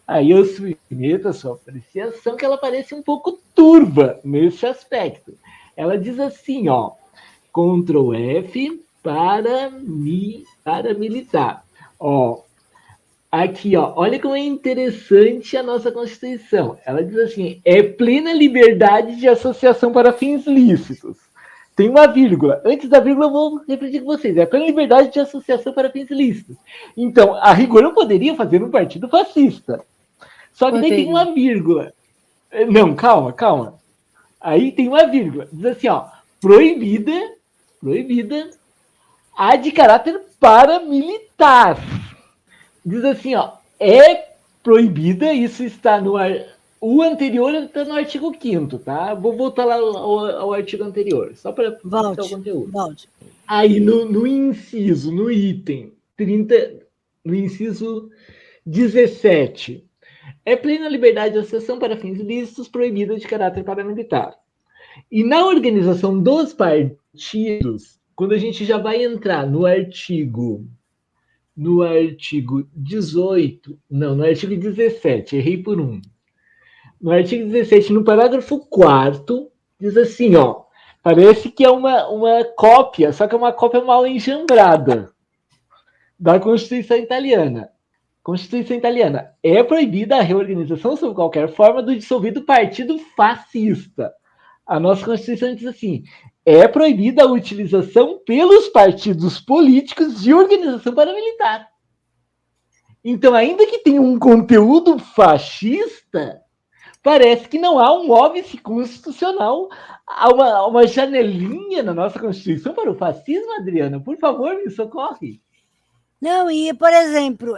aí eu submeto a sua apreciação, que ela parece um pouco turva nesse aspecto. Ela diz assim, ó, Ctrl F para militar. Ó, aqui, ó, olha como é interessante a nossa Constituição. Ela diz assim, é plena liberdade de associação para fins lícitos. Tem uma vírgula. Antes da vírgula, eu vou repetir com vocês. É plena liberdade de associação para fins lícitos. Então, a rigor, eu poderia fazer um partido fascista. Só que daí tem uma vírgula. Não, calma. Aí tem uma vírgula. Diz assim, ó, proibida a de caráter paramilitar. Diz assim, ó, é proibida, isso está no o anterior está no artigo 5º, tá? Vou voltar lá ao artigo anterior, só para fixar o conteúdo. Volte. Aí no inciso, no item 30, no inciso 17, é plena liberdade de associação para fins ilícitos proibida de caráter paramilitar. E na organização dos partidos, quando a gente já vai entrar no artigo 18, não, no artigo 17, errei por um. No artigo 17, no parágrafo 4º, diz assim, ó, parece que é uma cópia, só que é uma cópia mal engembrada da Constituição Italiana. Constituição Italiana. É proibida a reorganização sob qualquer forma do dissolvido partido fascista. A nossa Constituição diz assim, é proibida a utilização pelos partidos políticos de organização paramilitar. Então, ainda que tenha um conteúdo fascista, parece que não há um óbice constitucional, há uma janelinha na nossa Constituição para o fascismo, Adriana. Por favor, me socorre. Não, e, por exemplo,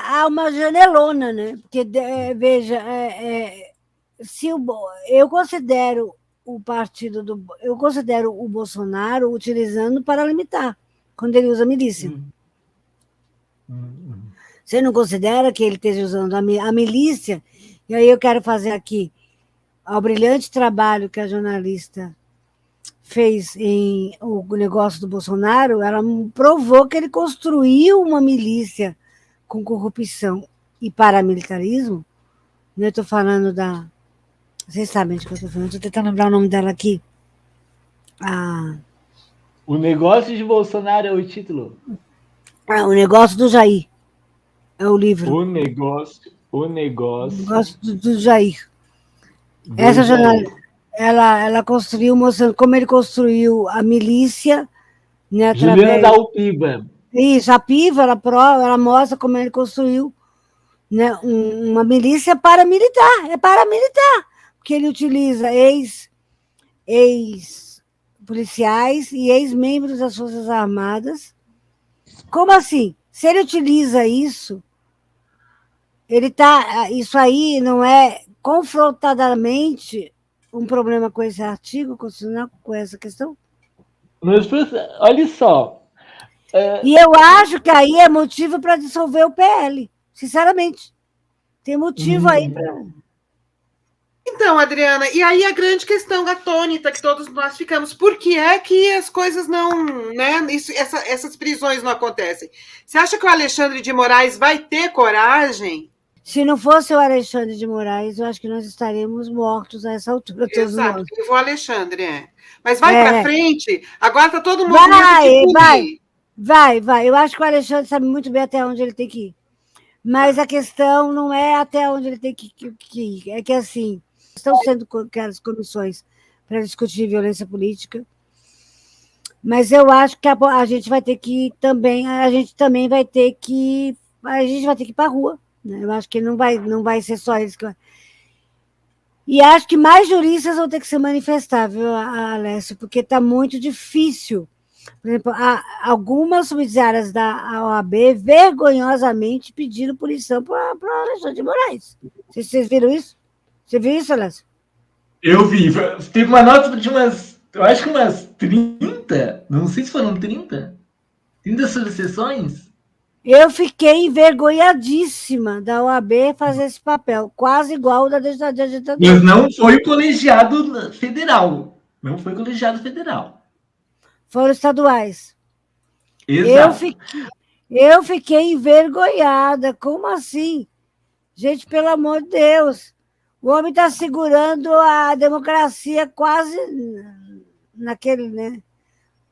há uma janelona, né? Porque, veja, se eu considero eu considero o Bolsonaro utilizando para limitar, quando ele usa milícia. Você não considera que ele esteja usando a milícia? E aí eu quero fazer aqui ao brilhante trabalho que a jornalista fez em o negócio do Bolsonaro, ela provou que ele construiu uma milícia com corrupção e paramilitarismo. Eu estou falando da... Vocês sabem de que eu estou falando, estou tentando lembrar o nome dela aqui. O negócio de Bolsonaro é o título? O negócio do Jair. É o livro. O negócio do Jair. Essa jornalista, ela construiu, mostrando como ele construiu a milícia, né, Juliana Dalpiba. Isso, a Piva, ela mostra como ele construiu, né, uma milícia paramilitar. É paramilitar, porque ele utiliza ex-policiais e ex-membros das Forças Armadas. Como assim? Se ele utiliza isso, isso aí não é confrontadamente um problema com esse artigo constitucional, com essa questão? Mas, olha só. E eu acho que aí é motivo para dissolver o PL, sinceramente. Tem motivo aí para... Então, Adriana, e aí a grande questão atônita que todos nós ficamos, por que é que as coisas não, né, essas prisões não acontecem? Você acha que o Alexandre de Moraes vai ter coragem? Se não fosse o Alexandre de Moraes, eu acho que nós estaremos mortos a essa altura. Exato, o Alexandre, Mas vai para frente, agora está todo mundo... Vai. Eu acho que o Alexandre sabe muito bem até onde ele tem que ir. Mas a questão não é até onde ele tem que ir. É que, assim, estão sendo aquelas comissões para discutir violência política, mas eu acho que a gente vai ter que também, a gente vai ter que ir para a rua. Né? Eu acho que não vai ser só eles que... E acho que mais juristas vão ter que se manifestar, viu, Alessio? Porque está muito difícil. Por exemplo, algumas subsidiárias da OAB vergonhosamente pediram punição para o Alexandre de Moraes. Vocês viram isso? Você viu isso, Alessio? Eu vi. Teve uma nota de eu acho que umas 30, não sei se foram 30 solicitações. Eu fiquei envergonhadíssima da OAB fazer esse papel, quase igual o da ditadura. Mas não foi colegiado federal. Não foi colegiado federal. Foram estaduais. Exato. Eu fiquei envergonhada. Como assim? Gente, pelo amor de Deus. O homem está segurando a democracia quase naquele, né?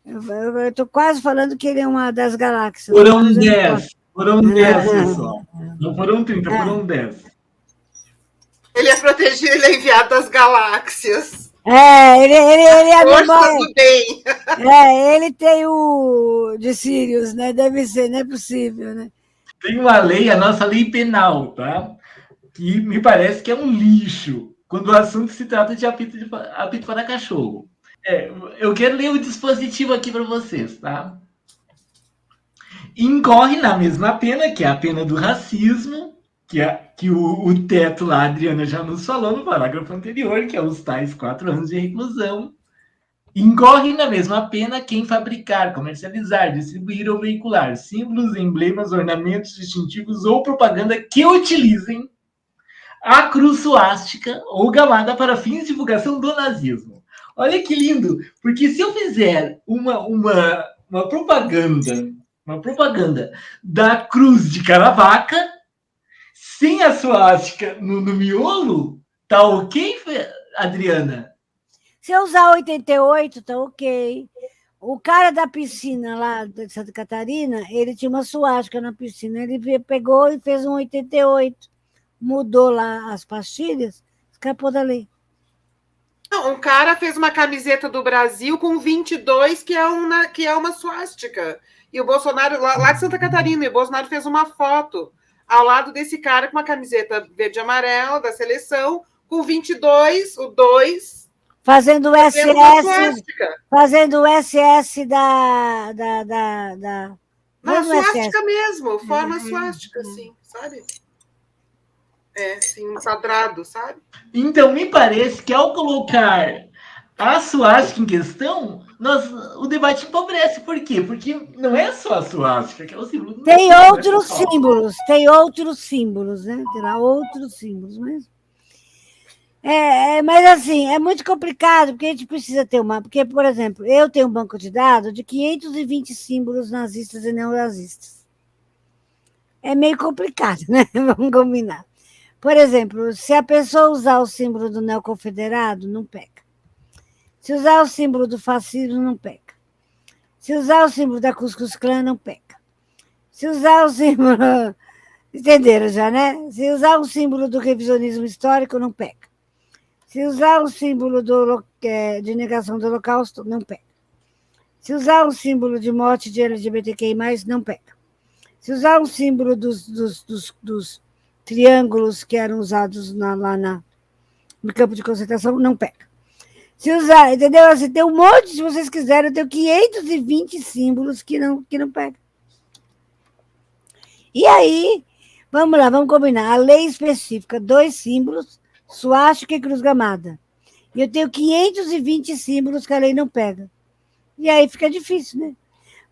Eu estou quase falando que ele é uma das galáxias. Foram 10. Foram 10, pessoal. Não foram 30, foram 10. Ele é protegido, ele é enviado das galáxias. Ele é Forças do bem. Ele tem o de Sirius, né? Deve ser, não é possível, né? Tem uma lei, a nossa lei penal, tá? Que me parece que é um lixo quando o assunto se trata de apito para cachorro. Eu quero ler o dispositivo aqui para vocês, tá? Incorre na mesma pena, que é a pena do racismo, que o teto lá, a Adriana já nos falou no parágrafo anterior, que é os tais 4 anos de reclusão. Incorre na mesma pena quem fabricar, comercializar, distribuir ou veicular símbolos, emblemas, ornamentos distintivos ou propaganda que utilizem a cruz suástica ou gamada para fins de divulgação do nazismo. Olha que lindo, porque se eu fizer uma propaganda da cruz de Caravaca, sem a suástica no miolo, tá ok, Adriana? Se eu usar 88, tá ok. O cara da piscina lá de Santa Catarina, ele tinha uma suástica na piscina, ele pegou e fez um 88. Mudou lá as pastilhas, escapou da lei. Não, um cara fez uma camiseta do Brasil com 22, que é uma suástica. E o Bolsonaro, lá de Santa Catarina, e o Bolsonaro fez uma foto ao lado desse cara com uma camiseta verde e amarela da seleção, com 22, o 2... Fazendo o SS, fazendo o SS da não, suástica mesmo, forma suástica, assim, sabe? Assim, um quadrado, sabe? Então, me parece que ao colocar a suástica em questão, o debate empobrece. Por quê? Porque não é só a suástica, que é o símbolo. Tem outros símbolos, né? Tem lá outros símbolos mesmo. Mas assim, é muito complicado, porque a gente precisa ter porque, por exemplo, eu tenho um banco de dados de 520 símbolos nazistas e neonazistas. É meio complicado, né? Vamos combinar. Por exemplo, se a pessoa usar o símbolo do neoconfederado, não pega. Se usar o símbolo do fascismo, não pega. Se usar o símbolo da Ku Klux Klan, não pega. Se usar o símbolo... Entenderam já, né? Se usar o símbolo do revisionismo histórico, não pega. Se usar o símbolo de negação do Holocausto, não pega. Se usar o símbolo de morte de LGBTQI+, não pega. Se usar o símbolo dos triângulos que eram usados lá no campo de concentração, não pega. Se usar, entendeu? Assim, tem um monte, se vocês quiserem, eu tenho 520 símbolos que não pega. E aí, vamos lá, vamos combinar. A lei específica, 2 símbolos, suástica e cruz gamada. E eu tenho 520 símbolos que a lei não pega. E aí fica difícil, né?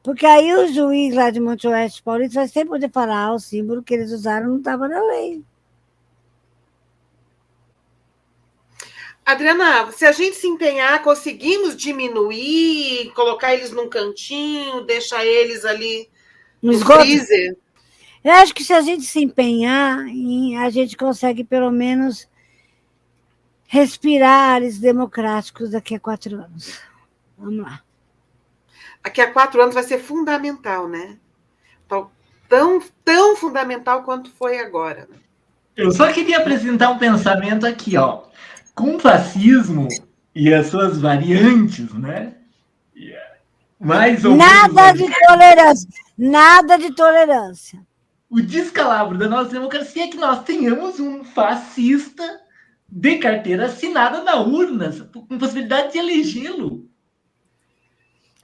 Porque aí o juiz lá de Monte Oeste Paulista vai sempre poder falar o símbolo que eles usaram não estava na lei. Adriana, se a gente se empenhar, conseguimos diminuir, colocar eles num cantinho, deixar eles ali no freezer? Eu acho que se a gente se empenhar, a gente consegue pelo menos respirar ares democráticos daqui a 4 anos. Vamos lá. Daqui a 4 anos vai ser fundamental, né? Tão fundamental quanto foi agora. Eu só queria apresentar um pensamento aqui, ó. Com o fascismo e as suas variantes, né? Mais ou menos... Nada de tolerância. O descalabro da nossa democracia é que nós tenhamos um fascista de carteira assinada na urna, com possibilidade de elegê-lo.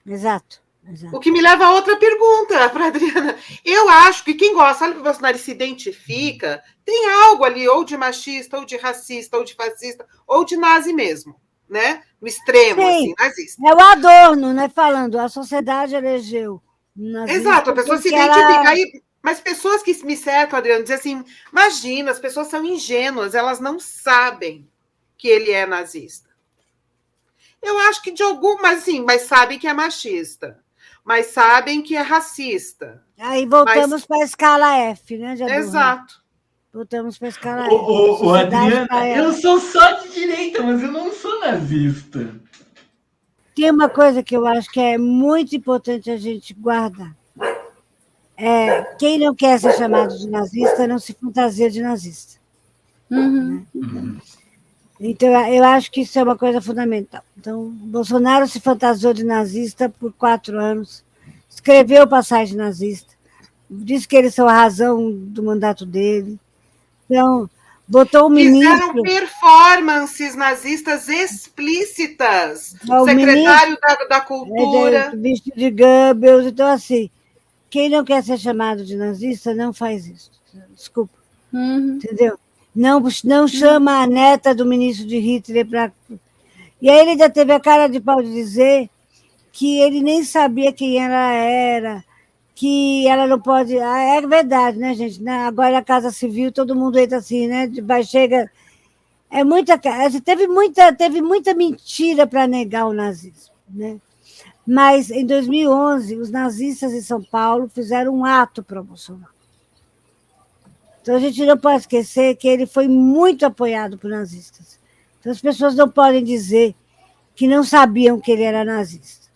Exato. O que me leva a outra pergunta para a Adriana. Eu acho que quem gosta, sabe que o Bolsonaro se identifica, tem algo ali, ou de machista, ou de racista, ou de fascista, ou de nazi mesmo, né? No extremo, sim, assim, nazista. É o Adorno, né? Falando, a sociedade elegeu. Exato, a pessoa se identifica. Aí, mas pessoas que me cercam, Adriano, dizem assim, imagina, as pessoas são ingênuas, elas não sabem que ele é nazista. Eu acho que de algum, mas sabem que é machista. Mas sabem que é racista. Aí voltamos para a escala F, né, Adorno? Exato. Voltamos para a escala F. Adriana, eu sou só de direita, mas eu não sou nazista. Tem uma coisa que eu acho que é muito importante a gente guardar. Quem não quer ser chamado de nazista não se fantasia de nazista. Uhum. Né? Então, eu acho que isso é uma coisa fundamental. Então, Bolsonaro se fantasiou de nazista por 4 anos, escreveu passagem nazista, disse que eles são a razão do mandato dele. Então, botou o ministro... Fizeram performances nazistas explícitas. O secretário da Cultura. Vestido de Goebbels. Então, assim, quem não quer ser chamado de nazista não faz isso. Desculpa. Entendeu? Não chama a neta do ministro de Hitler para... E aí ele ainda teve a cara de pau de dizer que ele nem sabia quem ela era, que ela não pode... É verdade, né, gente? Agora a Casa Civil, todo mundo entra assim, né? Chega... É muita... Teve muita mentira para negar o nazismo, né? Mas, em 2011, os nazistas em São Paulo fizeram um ato promocional. Então, a gente não pode esquecer que ele foi muito apoiado por nazistas. Então, as pessoas não podem dizer que não sabiam que ele era nazista.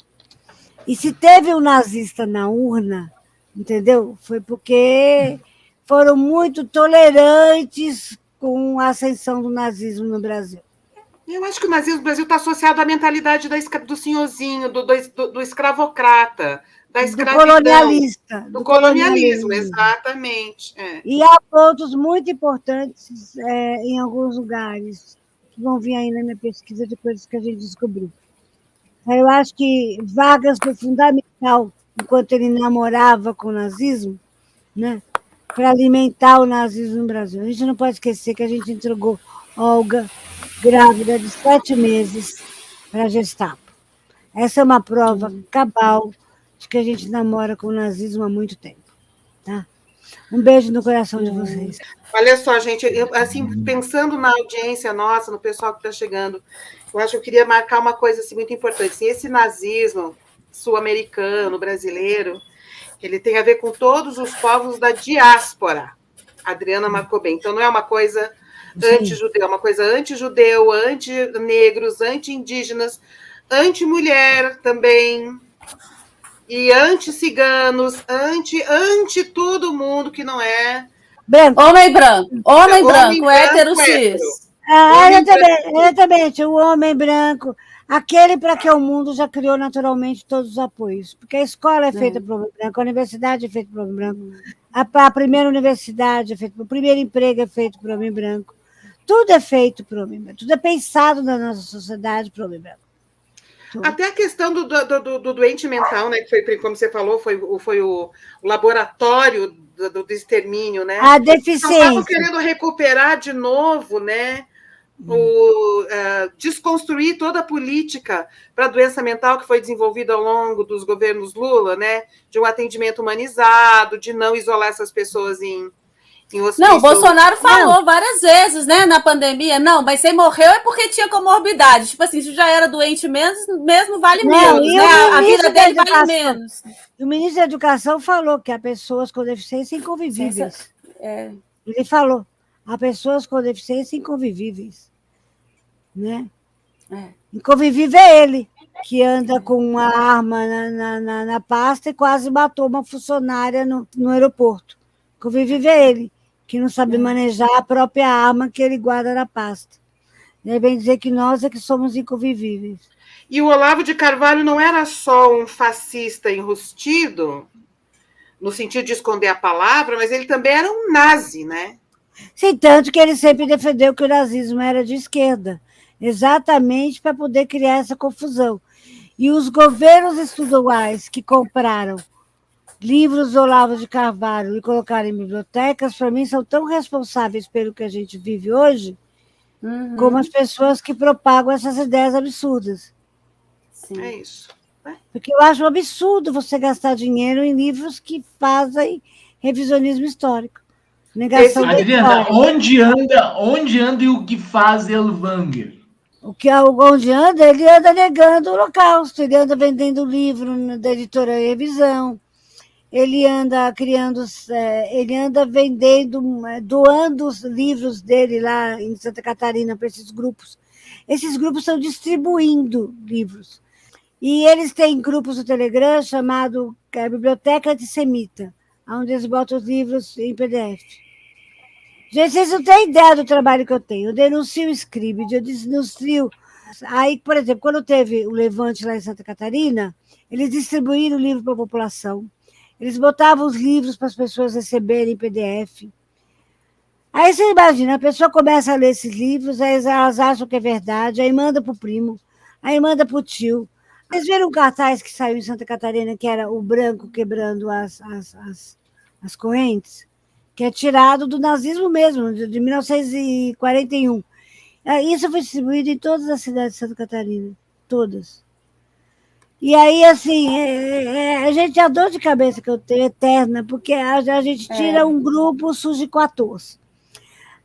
E se teve um nazista na urna, entendeu? Foi porque foram muito tolerantes com a ascensão do nazismo no Brasil. Eu acho que o nazismo no Brasil está associado à mentalidade do senhorzinho, do escravocrata, da escravidão. Do colonialismo, exatamente. É. E há pontos muito importantes em alguns lugares, que vão vir aí na minha pesquisa de coisas que a gente descobriu. Eu acho que Vargas foi fundamental, enquanto ele namorava com o nazismo, né, para alimentar o nazismo no Brasil. A gente não pode esquecer que a gente entregou Olga grávida de 7 meses para a Gestapo. Essa é uma prova cabal de que a gente namora com o nazismo há muito tempo. Tá? Um beijo no coração de vocês. Olha só, gente, assim, pensando na audiência nossa, no pessoal que está chegando, eu acho que eu queria marcar uma coisa assim, muito importante. Assim, esse nazismo sul-americano, brasileiro, ele tem a ver com todos os povos da diáspora. A Adriana marcou bem. Então, não é uma coisa anti-judeu, é uma coisa anti-judeu, anti-negros, anti-indígenas, anti-mulher também, e anti-ciganos, anti todo mundo que não é... Branco. Homem branco, hétero cis. Exatamente, o homem branco, aquele para que o mundo já criou naturalmente todos os apoios. Porque a escola é feita para o homem branco, a universidade é feita para o homem branco, a primeira universidade é feita, o primeiro emprego é feito para o homem branco. Tudo é feito para o homem branco, tudo é pensado na nossa sociedade para o homem branco. Até a questão do doente mental, né? Que foi, como você falou, foi o laboratório do extermínio, né? A deficiência. Estavam querendo recuperar de novo, né? Desconstruir toda a política para a doença mental que foi desenvolvida ao longo dos governos Lula, né? De um atendimento humanizado, de não isolar essas pessoas em hospício. Não, o Bolsonaro falou várias vezes, né, na pandemia, não, mas quem morreu é porque tinha comorbidade. Tipo assim, se já era doente mesmo vale menos, né? A vida dele vale menos. O ministro da Educação falou que há pessoas com deficiência inconvivíveis. Ele falou, há pessoas com deficiência inconvivíveis. Né? Inconvivível é ele, que anda com uma arma na pasta e quase matou uma funcionária no aeroporto. Inconvivível é ele, que não sabe manejar a própria arma que ele guarda na pasta. Ele vem dizer que nós é que somos inconvivíveis. E o Olavo de Carvalho não era só um fascista enrustido, no sentido de esconder a palavra, mas ele também era um nazi, né? Sim, tanto que ele sempre defendeu que o nazismo era de esquerda, exatamente para poder criar essa confusão. E os governos estaduais que compraram livros do Olavo de Carvalho e colocaram em bibliotecas, para mim, são tão responsáveis pelo que a gente vive hoje, como as pessoas que propagam essas ideias absurdas. Sim. É isso. Porque eu acho um absurdo você gastar dinheiro em livros que fazem revisionismo histórico. Negação da Adriana, onde anda e o que faz Elvanger? Onde anda, ele anda negando o Holocausto, ele anda vendendo livro da editora Revisão, ele anda ele anda vendendo, doando os livros dele lá em Santa Catarina para esses grupos. Esses grupos estão distribuindo livros. E eles têm grupos no Telegram chamado Biblioteca Antissemita, onde eles botam os livros em PDF. Gente, vocês não têm ideia do trabalho que eu tenho. Eu denuncio o Scribd, eu denuncio... Aí, por exemplo, quando teve o levante lá em Santa Catarina, eles distribuíram o livro para a população. Eles botavam os livros para as pessoas receberem em PDF. Aí você imagina, a pessoa começa a ler esses livros, aí elas acham que é verdade, aí manda para o primo, aí manda para o tio. Vocês viram um cartaz que saiu em Santa Catarina, que era o branco quebrando as correntes? que é tirado do nazismo mesmo, de 1941. Isso foi distribuído em todas as cidades de Santa Catarina, todas. E aí, assim, a gente, a dor de cabeça que eu tenho é eterna, porque a gente tira um grupo, surge 14.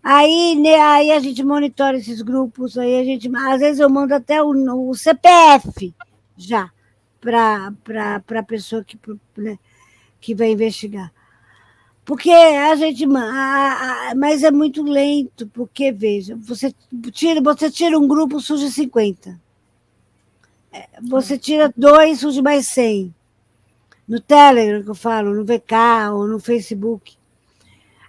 Aí, né, aí a gente monitora esses grupos, aí a gente, às vezes eu mando até o CPF já para a pessoa né, que vai investigar. Porque a gente. Mas é muito lento, porque, veja, você tira um grupo, surge 50. Você tira 2, surge mais 100. No Telegram, que eu falo, no VK ou no Facebook.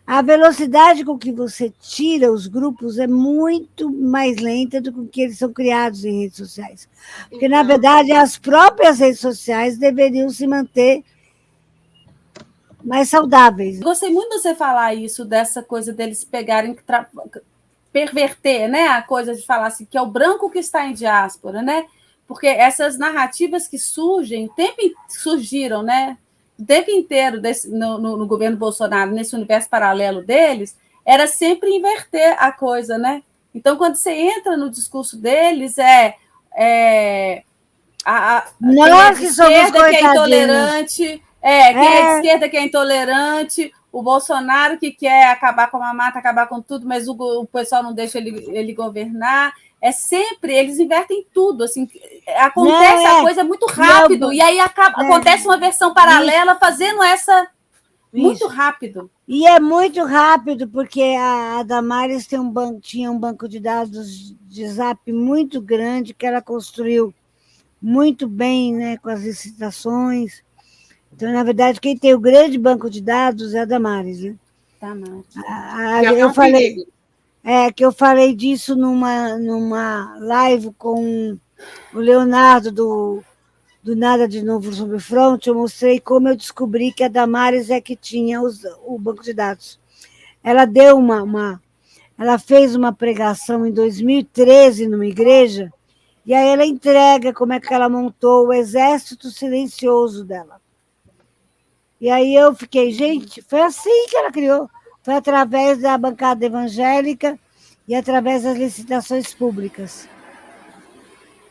A velocidade com que você tira os grupos é muito mais lenta do que eles são criados em redes sociais. Porque, na verdade, as próprias redes sociais deveriam se manter mais saudáveis. Gostei muito de você falar isso, dessa coisa deles pegarem, perverter, né, a coisa de falar assim, que é o branco que está em diáspora, né? Porque essas narrativas que surgiram, né, o tempo inteiro no governo Bolsonaro, nesse universo paralelo deles, era sempre inverter a coisa, né? Então, quando você entra no discurso deles, quem é de esquerda que é intolerante, quem é de esquerda que é intolerante, o Bolsonaro que quer acabar com a mata, acabar com tudo, mas o pessoal não deixa ele governar. É sempre, eles invertem tudo, assim, acontece a coisa muito rápido, e aí acontece uma versão paralela fazendo essa muito rápido. E é muito rápido, porque a Damares tinha um banco de dados de Zap muito grande, que ela construiu muito bem, né, com as licitações. Então, na verdade, quem tem o grande banco de dados é a Damares, né? Eu falei disso numa live com o Leonardo do Nada de Novo sobre o Front. Eu mostrei como eu descobri que a Damares é que tinha o banco de dados. Ela deu ela fez uma pregação em 2013 numa igreja, e aí ela entrega como é que ela montou o exército silencioso dela. E aí eu fiquei, gente, foi assim que ela criou. Foi através da bancada evangélica e através das licitações públicas.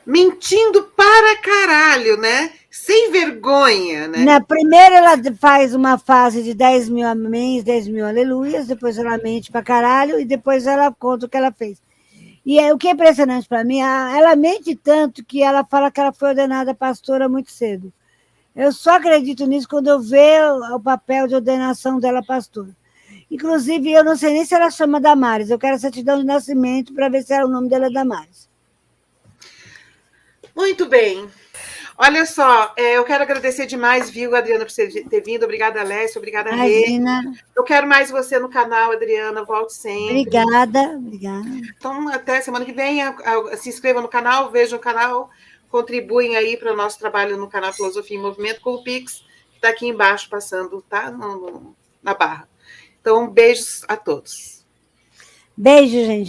Mentindo para caralho, né? Sem vergonha, né? Na primeira ela faz uma fase de 10 mil améns, 10 mil aleluias, depois ela mente para caralho e depois ela conta o que ela fez. E o que é impressionante para mim, ela mente tanto que ela fala que ela foi ordenada pastora muito cedo. Eu só acredito nisso quando eu vejo o papel de ordenação dela pastora. Inclusive, eu não sei nem se ela chama Damares, eu quero a certidão de nascimento para ver se o nome dela é Damares. Muito bem. Olha só, eu quero agradecer demais, viu, Adriana, por você ter vindo. Obrigada, Alessia. Obrigada, Rê. Eu quero mais você no canal, Adriana. Volte sempre. Obrigada. Então, até semana que vem. Se inscreva no canal, vejam o canal, contribuem aí para o nosso trabalho no canal Filosofia em Movimento com o Pix, que está aqui embaixo passando, tá? Na barra. Então, beijos a todos. Beijo, gente.